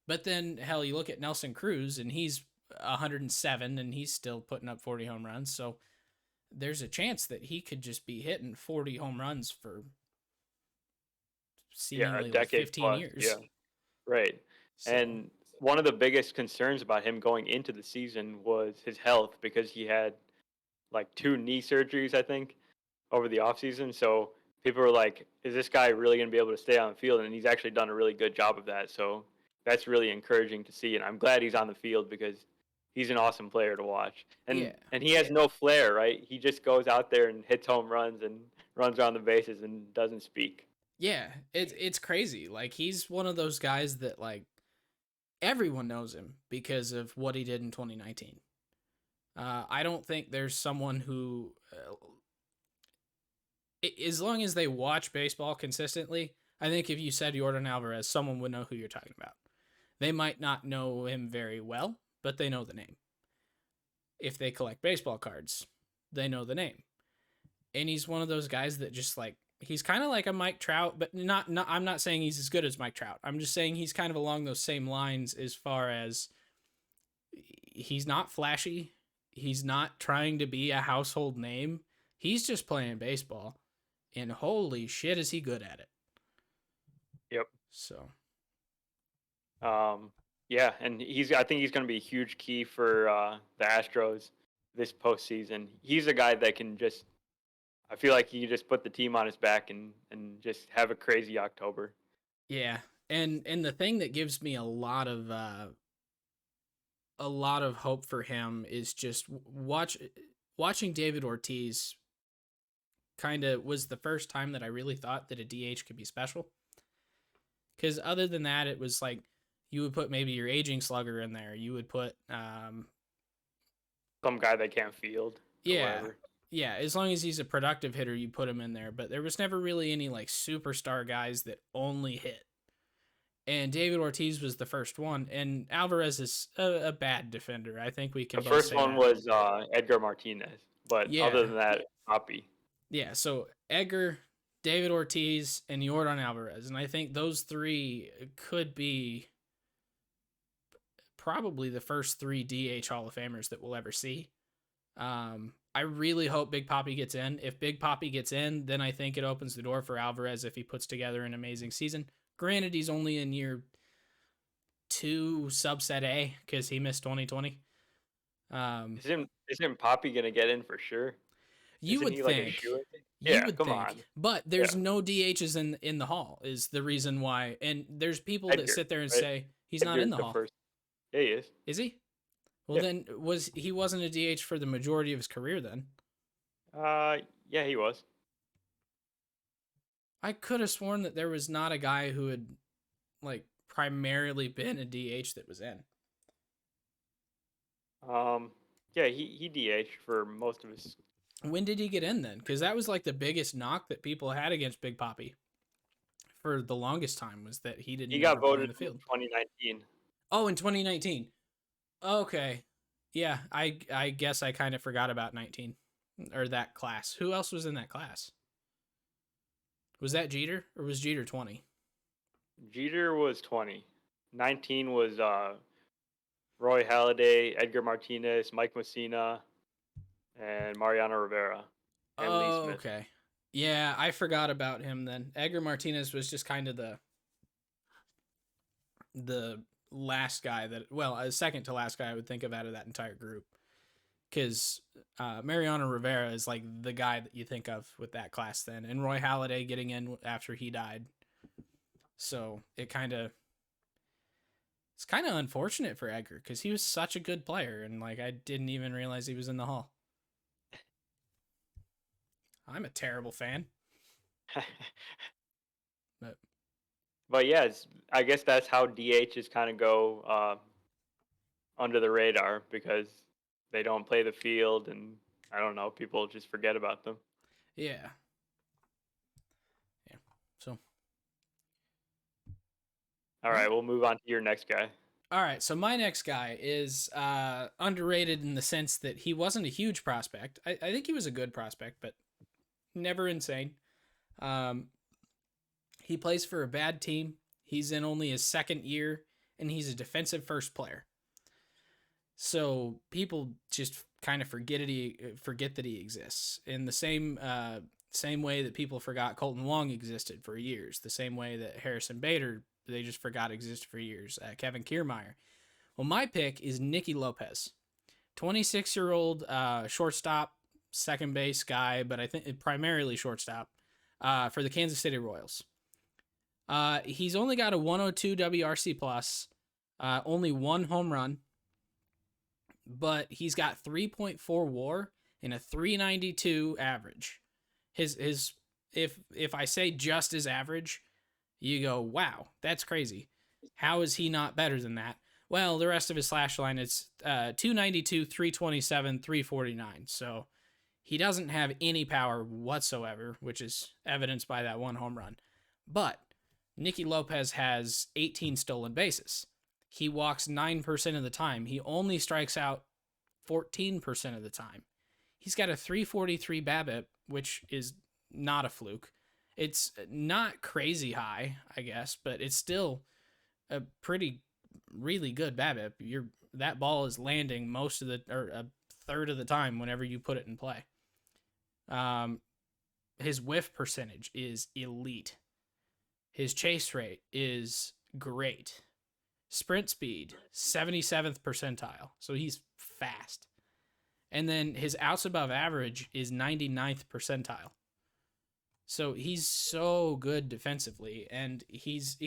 But then hell, you look at Nelson Cruz and he's 107 and he's still putting up 40 home runs. So there's a chance that he could just be hitting 40 home runs for yeah, a seemingly like decade 15 plus. Yeah, years. right. So And one of the biggest concerns about him going into the season was his health because he had like two knee surgeries, I think, over the offseason. So people were like, is this guy really going to be able to stay on the field? And he's actually done a really good job of that. So that's really encouraging to see. And I'm glad he's on the field because he's an awesome player to watch. yeah, And he has no flair, right? He just goes out there and hits home runs and runs around the bases and doesn't speak. yeah, it's crazy. Like he's one of those guys that like everyone knows him because of what he did in 2019. I don't think there's someone who, as long as they watch baseball consistently, I think if you said Yordan Alvarez, someone would know who you're talking about. They might not know him very well, but they know the name. If they collect baseball cards, they know the name. And he's one of those guys that just like he's kind of like a Mike Trout, but not I'm not saying he's as good as Mike Trout. I'm just saying he's kind of along those same lines as far as he's not flashy. He's not trying to be a household name. He's just playing baseball. And holy shit is he good at it. Yep. So, Yeah, and I think he's going to be a huge key for the Astros this postseason. He's a guy that can just, I feel like he can just put the team on his back and just have a crazy October. yeah. And the thing that gives me a lot of hope for him is just watching David Ortiz kind of was the first time that I really thought that a DH could be special. Cuz other than that it was like you would put maybe your aging slugger in there. You would put Some guy that can't field or yeah. whatever. Yeah, as long as he's a productive hitter, you put him in there, but there was never really any like superstar guys that only hit. And David Ortiz was the first one, and Alvarez is a bad defender. I think we The can both first say one that. was Edgar Martinez, but other Yeah, than that, Poppy. yeah. So Edgar, David Ortiz, and Yordan Alvarez, and I think those three could be probably the first three DH Hall of Famers that we'll ever see. I really hope Big Poppy gets in. If Big Poppy gets in, then I think it opens the door for Alvarez if he puts together an amazing season. Granted, he's only in year 2, subset A, because he missed 2020. Isn't Poppy gonna get in for sure? You Isn't would he like a think, shoe? you Yeah, would come think, on. but there's Yeah, no DHs in the hall is the reason why. And there's people that Edgar, sit there and right? say he's not in Edgar's the the hall. first. Yeah, he is. Is he? Well, Yeah. then he wasn't a DH for the majority of his career then. Yeah, he was. I could have sworn that there was not a guy who had like primarily been a DH that was in. Yeah, he DH for most of his. When did he get in then? Because that was like the biggest knock that people had against Big Poppy for the longest time, was that he He didn't got ever play in voted the in field. 2019. Oh, in 2019. Okay. Yeah, I guess I kind of forgot about 19 or that class. Who else was in that class? Was that Jeter or was Jeter 20? Jeter was 20. 19 was Roy Halladay, Edgar Martinez, Mike Messina, and Mariano Rivera, and Lee Oh, Smith. okay. Yeah, I forgot about him then. Edgar Martinez was just kind of the last guy that, well, a second to last guy I would think of out of that entire group. Because Mariano Rivera is like the guy that you think of with that class then, and Roy Halladay getting in after he died. So it's kind of unfortunate for Edgar because he was such a good player, and like I didn't even realize he was in the Hall. I'm a terrible fan, but But yeah, I guess that's how DHs kind of go under the radar because they don't play the field, and I don't know, people just forget about them. yeah, yeah. So All right, we'll move on to your next guy. all right, so my next guy is underrated in the sense that he wasn't a huge prospect. I think he was a good prospect, but never insane. Um, he plays for a bad team. He's in only his second year, and he's a defensive first player. So people just kind of forget that he exists in the same way that people forgot Colton Wong existed for years. The same way that Harrison Bader, they just forgot existed for years. Kevin Kiermaier. Well, my pick is Nicky Lopez, 26-year-old shortstop, second base guy, but I think primarily shortstop for the Kansas City Royals. He's only got a 102 WRC plus, only one home run, but he's got 3.4 WAR and a 392 average. His if I say just his average, you go, wow, that's crazy. How is he not better than that? Well, the rest of his slash line is 292, 327, 349. So he doesn't have any power whatsoever, which is evidenced by that one home run. But Nicky Lopez has 18 stolen bases. He walks 9% of the time. He only strikes out 14% of the time. He's got a 343 BABIP, which is not a fluke. It's not crazy high, I guess, but it's still a pretty really good BABIP. That ball is landing most of a third of the time whenever you put it in play. His whiff percentage is elite. His chase rate is great. Sprint speed, 77th percentile. So he's fast. And then his outs above average is 99th percentile. So he's so good defensively, and he's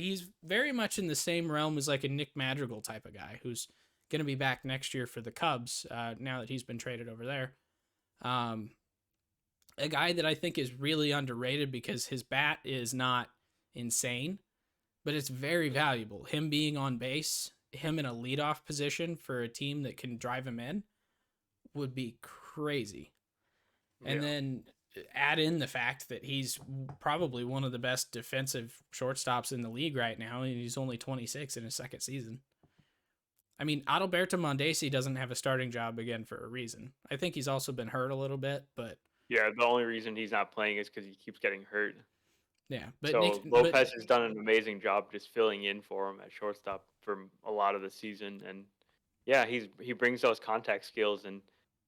very much in the same realm as like a Nick Madrigal type of guy who's going to be back next year for the Cubs now that he's been traded over there. A guy that I think is really underrated because his bat is not insane, but it's very valuable. Him being on base, him in a leadoff position for a team that can drive him in would be crazy. And then add in the fact that he's probably one of the best defensive shortstops in the league right now, and he's only 26 in his second season. I mean, Adalberto Mondesi doesn't have a starting job again for a reason. I think he's also been hurt a little bit, but yeah, the only reason he's not playing is because he keeps getting hurt. Yeah, but so Lopez has done an amazing job just filling in for him at shortstop for a lot of the season, and yeah, he brings those contact skills, and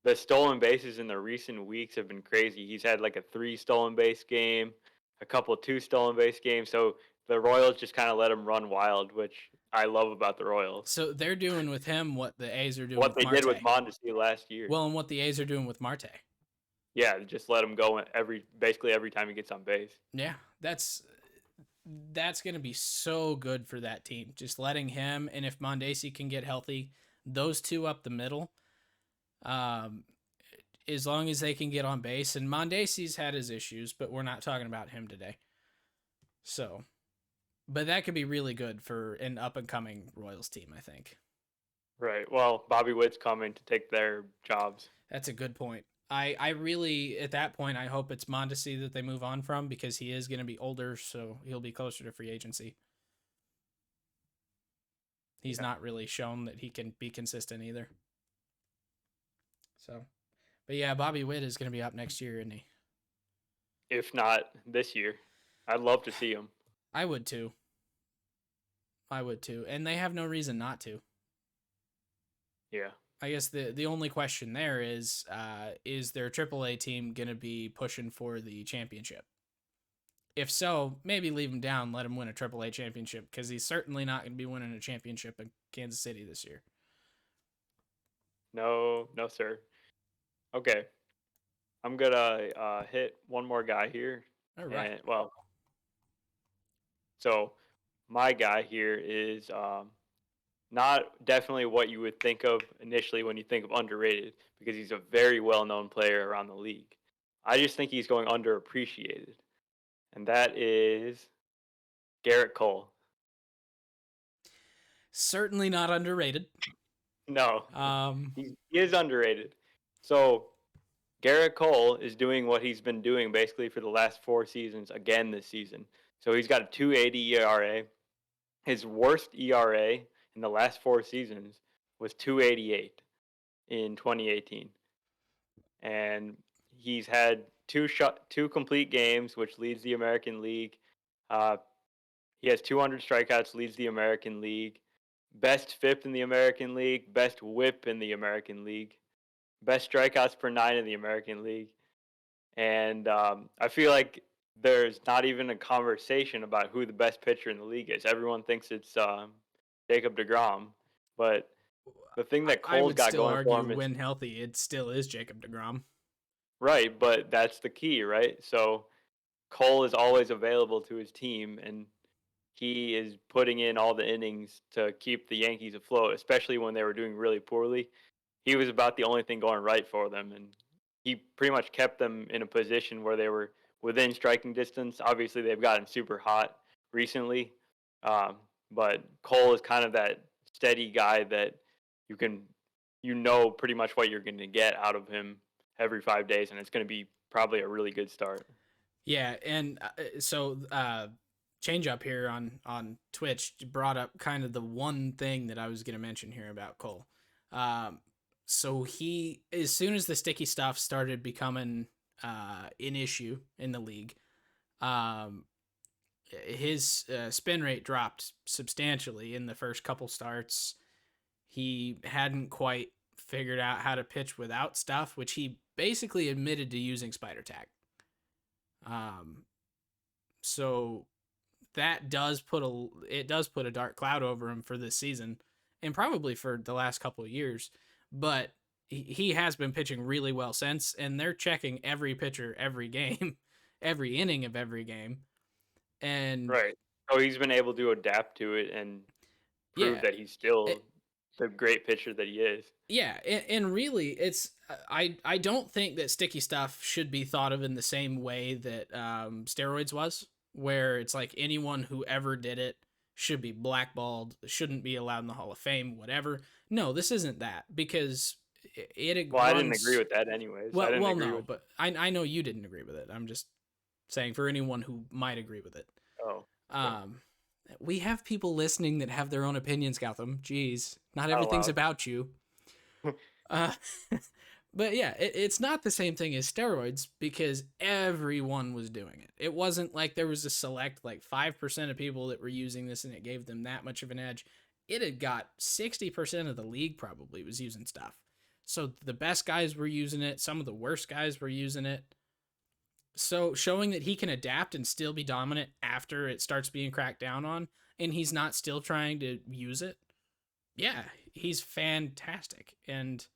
the stolen bases in the recent weeks have been crazy. He's had like a 3 stolen base game, a couple 2 stolen base games. So the Royals just kind of let him run wild, which I love about the Royals. So they're doing with him what the A's are doing what with they Marte. did with Mondesi last year. Well, and what the A's are doing with Marte. Yeah, just let him go basically every time he gets on base. Yeah, that's going to be so good for that team. Just letting him, and if Mondesi can get healthy, those two up the middle, as long as they can get on base. And Mondesi's had his issues, but we're not talking about him today. So, but that could be really good for an up and coming Royals team, I think. Right. Well, Bobby Witt's coming to take their jobs. That's a good point. I really, at that point, I hope it's Mondesi that they move on from because he is going to be older, so he'll be closer to free agency. He's not really shown that he can be consistent either. So, but yeah, Bobby Witt is going to be up next year, isn't he? If not this year, I'd love to see him. I would too. And they have no reason not to. Yeah. I guess the only question there is their AAA team going to be pushing for the championship? If so, maybe leave him down, let him win a AAA championship, because he's certainly not going to be winning a championship in Kansas City this year. No, sir. Okay. I'm going to hit one more guy here. All right. And, well, so my guy here is not definitely what you would think of initially when you think of underrated, because he's a very well-known player around the league. I just think he's going underappreciated, and that is Gerrit Cole. Certainly not underrated. No, he is underrated. So Gerrit Cole is doing what he's been doing basically for the last 4 seasons again this season. So he's got a 2.80 ERA. His worst ERA in the last 4 seasons was 2.88 in 2018. And he's had two complete games, which leads the American League. He has 200 strikeouts, leads the American League. Best FIP in the American League, best WHIP in the American League, best strikeouts per 9 in the American League. And I feel like there's not even a conversation about who the best pitcher in the league is. Everyone thinks it's Jacob deGrom, but the thing that Cole's got going for him is, when healthy, it still is Jacob deGrom. Right, but that's the key, right? So Cole is always available to his team, and he is putting in all the innings to keep the Yankees afloat, especially when they were doing really poorly. He was about the only thing going right for them, and he pretty much kept them in a position where they were within striking distance. Obviously, they've gotten super hot recently, but Cole is kind of that steady guy that you know pretty much what you're going to get out of him every 5 days, and it's going to be probably a really good start. Yeah, and so change up here on Twitch brought up kind of the one thing that I was going to mention here about Cole. So he, as soon as the sticky stuff started becoming an issue in the league, his spin rate dropped substantially in the first couple starts. He hadn't quite figured out how to pitch without stuff, which he basically admitted to using spider tag. So that does put a dark cloud over him for this season, and probably for the last couple of years. But he has been pitching really well since, and they're checking every pitcher every game, every inning of every game. And right, so he's been able to adapt to it and prove that he's still the great pitcher that he is. Yeah, and really, it's I don't think that sticky stuff should be thought of in the same way that steroids was, where it's like anyone who ever did it should be blackballed, shouldn't be allowed in the Hall of Fame, whatever. No, this isn't that, because it well, I didn't agree with that anyways. But I know you didn't agree with it. I'm just saying for anyone who might agree with it. Oh. We have people listening that have their own opinions, Gotham. Jeez, not everything's about you. But yeah, it's not the same thing as steroids, because everyone was doing it. It wasn't like there was a select, like 5% of people that were using this and it gave them that much of an edge. It had got 60% of the league probably was using stuff. So the best guys were using it. Some of the worst guys were using it. So showing that he can adapt and still be dominant after it starts being cracked down on, and he's not still trying to use it. Yeah, he's fantastic. And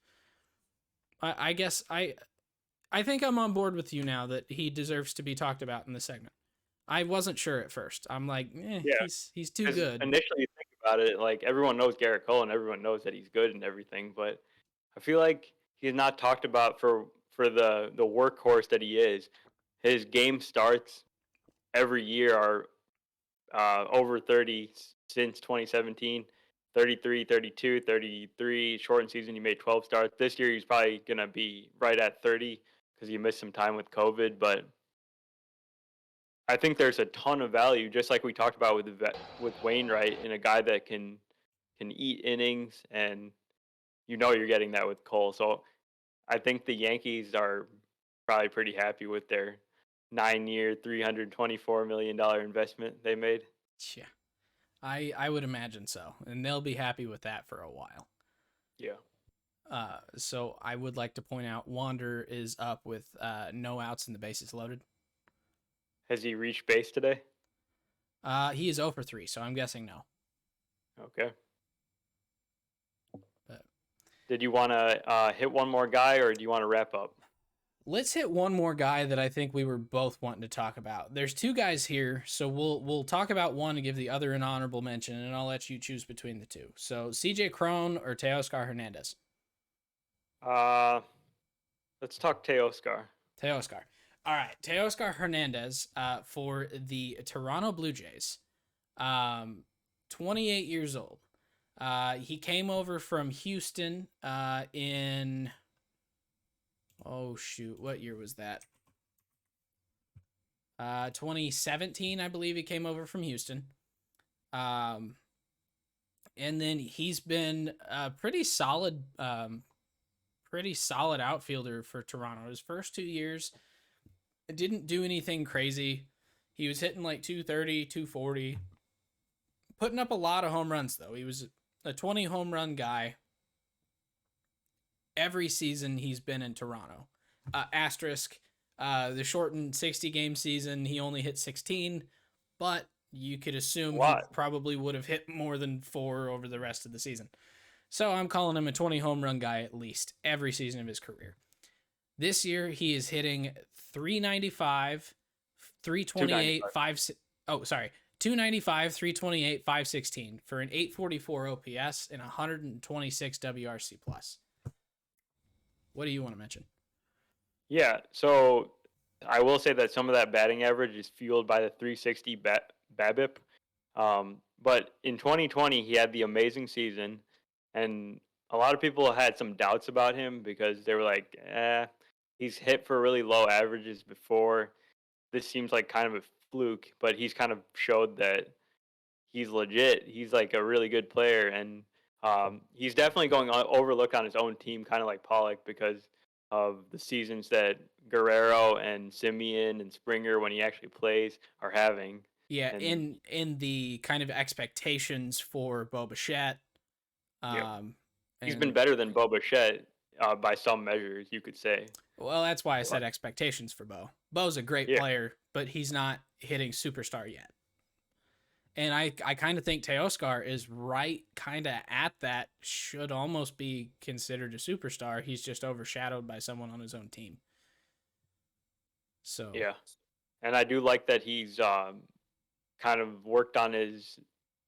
I guess I think I'm on board with you now that he deserves to be talked about in the segment. I wasn't sure at first. I'm like, he's too good. Initially, you think about it, like everyone knows Gerrit Cole and everyone knows that he's good and everything, but I feel like he's not talked about for the workhorse that he is. His game starts every year are over 30 since 2017. 33, 32, 33. Shortened season, he made 12 starts. This year, he's probably going to be right at 30 because he missed some time with COVID. But I think there's a ton of value, just like we talked about with Wainwright, in a guy that can eat innings, and you're getting that with Cole. So I think the Yankees are probably pretty happy with their 9-year, $324 million investment they made. Yeah, I would imagine so, and they'll be happy with that for a while. Yeah. So I would like to point out Wander is up with no outs and the bases loaded. Has he reached base today? He is 0 for 3, so I'm guessing no. Okay. But did you want to hit one more guy, or do you want to wrap up? Let's hit one more guy that I think we were both wanting to talk about. There's two guys here, so we'll talk about one and give the other an honorable mention, and I'll let you choose between the two. So CJ Cron or Teoscar Hernandez? Let's talk Teoscar. Teoscar. All right, Teoscar Hernandez for the Toronto Blue Jays. 28 years old. He came over from Houston in... Oh, shoot. What year was that? 2017, I believe he came over from Houston. And then he's been a pretty solid outfielder for Toronto. His first 2 years, didn't do anything crazy. He was hitting like 230, 240. Putting up a lot of home runs, though. He was a 20 home run guy every season he's been in Toronto. Asterisk, the shortened 60-game season, he only hit 16, but you could assume he probably would have hit more than 4 over the rest of the season. So I'm calling him a 20 home run guy at least every season of his career. This year, he is hitting 395, 328, 295, 328, 516 for an 844 OPS and 126 WRC plus. What do you want to mention? Yeah, so I will say that some of that batting average is fueled by the 360 BABIP. But in 2020, he had the amazing season, and a lot of people had some doubts about him because they were like, he's hit for really low averages before. This seems like kind of a fluke, but he's kind of showed that he's legit. He's like a really good player, and he's definitely going overlooked on his own team, kind of like Polluck, because of the seasons that Guerrero and Simeon and Springer, when he actually plays, are having. Yeah, in the kind of expectations for Bo Bichette. He's been better than Bo Bichette by some measures, you could say. Well, that's why I said expectations for Bo. Bo's a great player, but he's not hitting superstar yet. And I kind of think Teoscar is right kind of at that, should almost be considered a superstar. He's just overshadowed by someone on his own team. So yeah. And I do like that he's kind of worked on his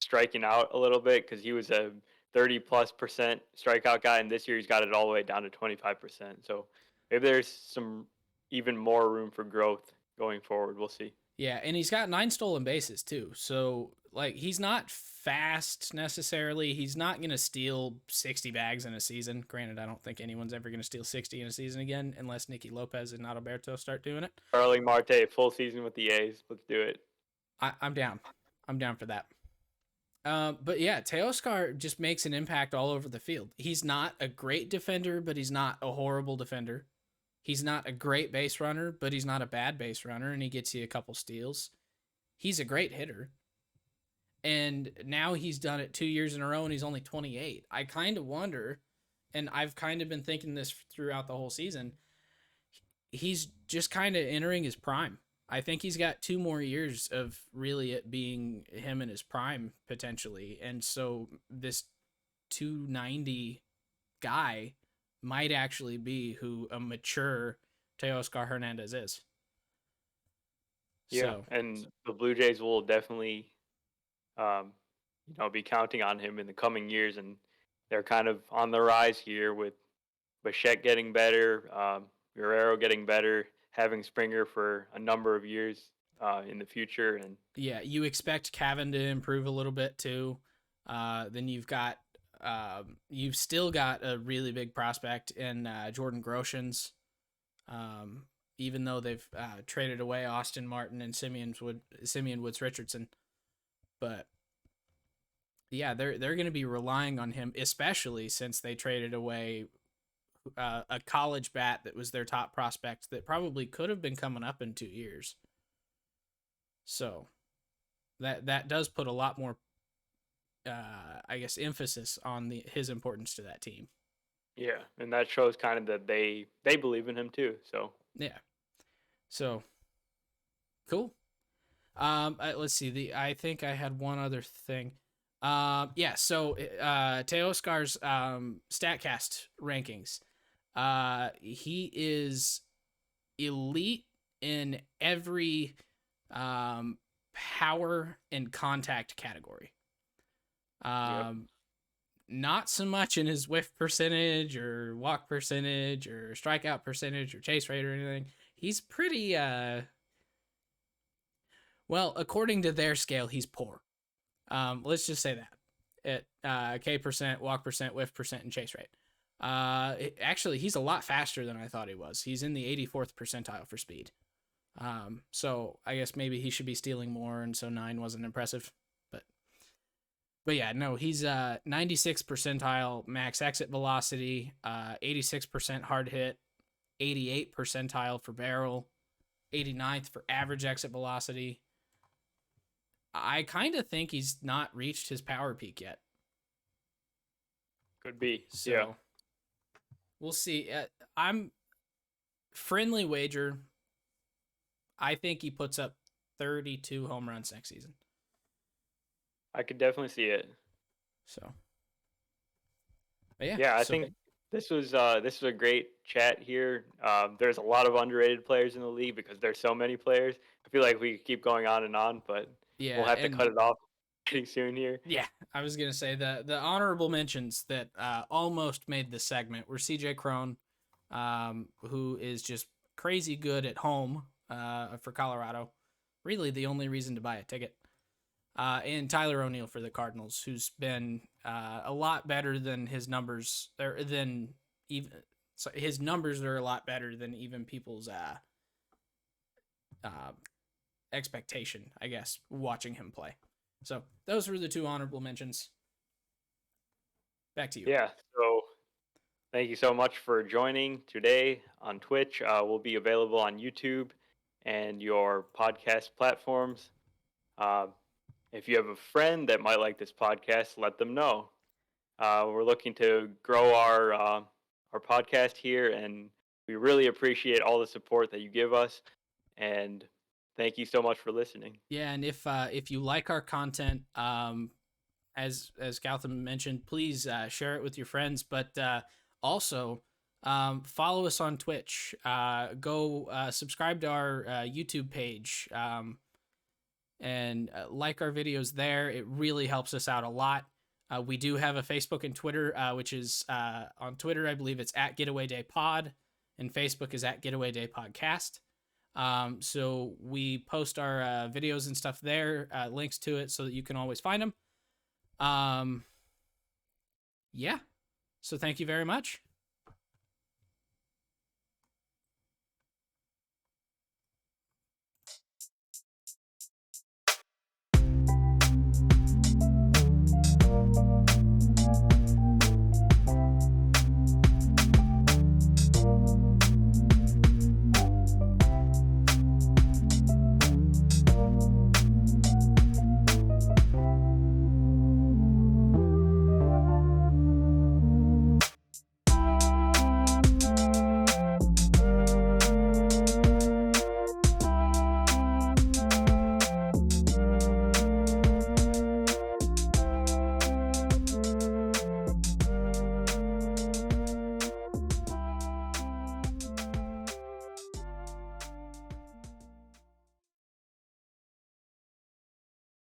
striking out a little bit, because he was a 30+% strikeout guy, and this year he's got it all the way down to 25%. So maybe there's some even more room for growth going forward. We'll see. Yeah, and he's got 9 stolen bases too. So like, he's not fast necessarily. He's not going to steal 60 bags in a season. Granted, I don't think anyone's ever going to steal 60 in a season again unless Nicky Lopez and Adalberto start doing it. Starling Marte, full season with the A's. Let's do it. I'm down. I'm down for that. But yeah, Teoscar just makes an impact all over the field. He's not a great defender, but he's not a horrible defender. He's not a great base runner, but he's not a bad base runner, and he gets you a couple steals. He's a great hitter. And now he's done it 2 years in a row, and he's only 28. I kind of wonder, and I've kind of been thinking this throughout the whole season, he's just kind of entering his prime. I think he's got 2 more years of really it being him in his prime, potentially. And so this 290 guy might actually be who a mature Teoscar Hernandez is. Yeah, and the Blue Jays will definitely, be counting on him in the coming years, and they're kind of on the rise here with Bichette getting better, Guerrero getting better, having Springer for a number of years in the future. And yeah, you expect Cavan to improve a little bit too. Then you've still got a really big prospect in Jordan Groshans. Even though they've traded away Austin Martin and Simeon Woods Richardson, but yeah, they're going to be relying on him, especially since they traded away a college bat that was their top prospect that probably could have been coming up in 2 years. So that does put a lot more, I guess, emphasis on his importance to that team. yeah, and that shows kind of that they believe in him too. So yeah, so cool. Let's see. I think I had one other thing. Yeah. So, Teoscar's Statcast rankings. He is elite in every power and contact category. yep. Not so much in his whiff percentage or walk percentage or strikeout percentage or chase rate or anything. He's pretty well, according to their scale, he's poor. Let's just say that at K percent, walk percent, whiff percent, and chase rate. Actually, he's a lot faster than I thought he was. He's in the 84th percentile for speed. So I guess maybe he should be stealing more, and so 9 wasn't impressive. But yeah, no, he's 96th percentile max exit velocity, 86% hard hit, 88th percentile for barrel, 89th for average exit velocity. I kind of think he's not reached his power peak yet. Could be. So yeah. We'll see. I'm friendly wager. I think he puts up 32 home runs next season. I could definitely see it. So, but yeah. Yeah, I think this was a great chat here. There's a lot of underrated players in the league because there's so many players. I feel like we could keep going on and on, but yeah, we'll have to cut it off pretty soon here. Yeah, I was gonna say the honorable mentions that almost made this segment were CJ Cron, who is just crazy good at home for Colorado. Really, the only reason to buy a ticket. And Tyler O'Neill for the Cardinals, who's been a lot better than his numbers, or than even so his numbers are a lot better than even people's expectation, I guess, watching him play. So those were the 2 honorable mentions. Back to you. Yeah. So thank you so much for joining today on Twitch. We'll be available on YouTube and your podcast platforms. If you have a friend that might like this podcast, let them know. We're looking to grow our podcast here, and we really appreciate all the support that you give us. And thank you so much for listening. Yeah, and if you like our content, as Gautam mentioned, please share it with your friends. But also follow us on Twitch. Go subscribe to our YouTube page. And like our videos there. It really helps us out a lot. We do have a Facebook and Twitter, which is on Twitter, I believe it's at Getaway Day Pod, and Facebook is at Getaway Day Podcast. So we post our videos and stuff there, links to it so that you can always find them. Yeah. So thank you very much.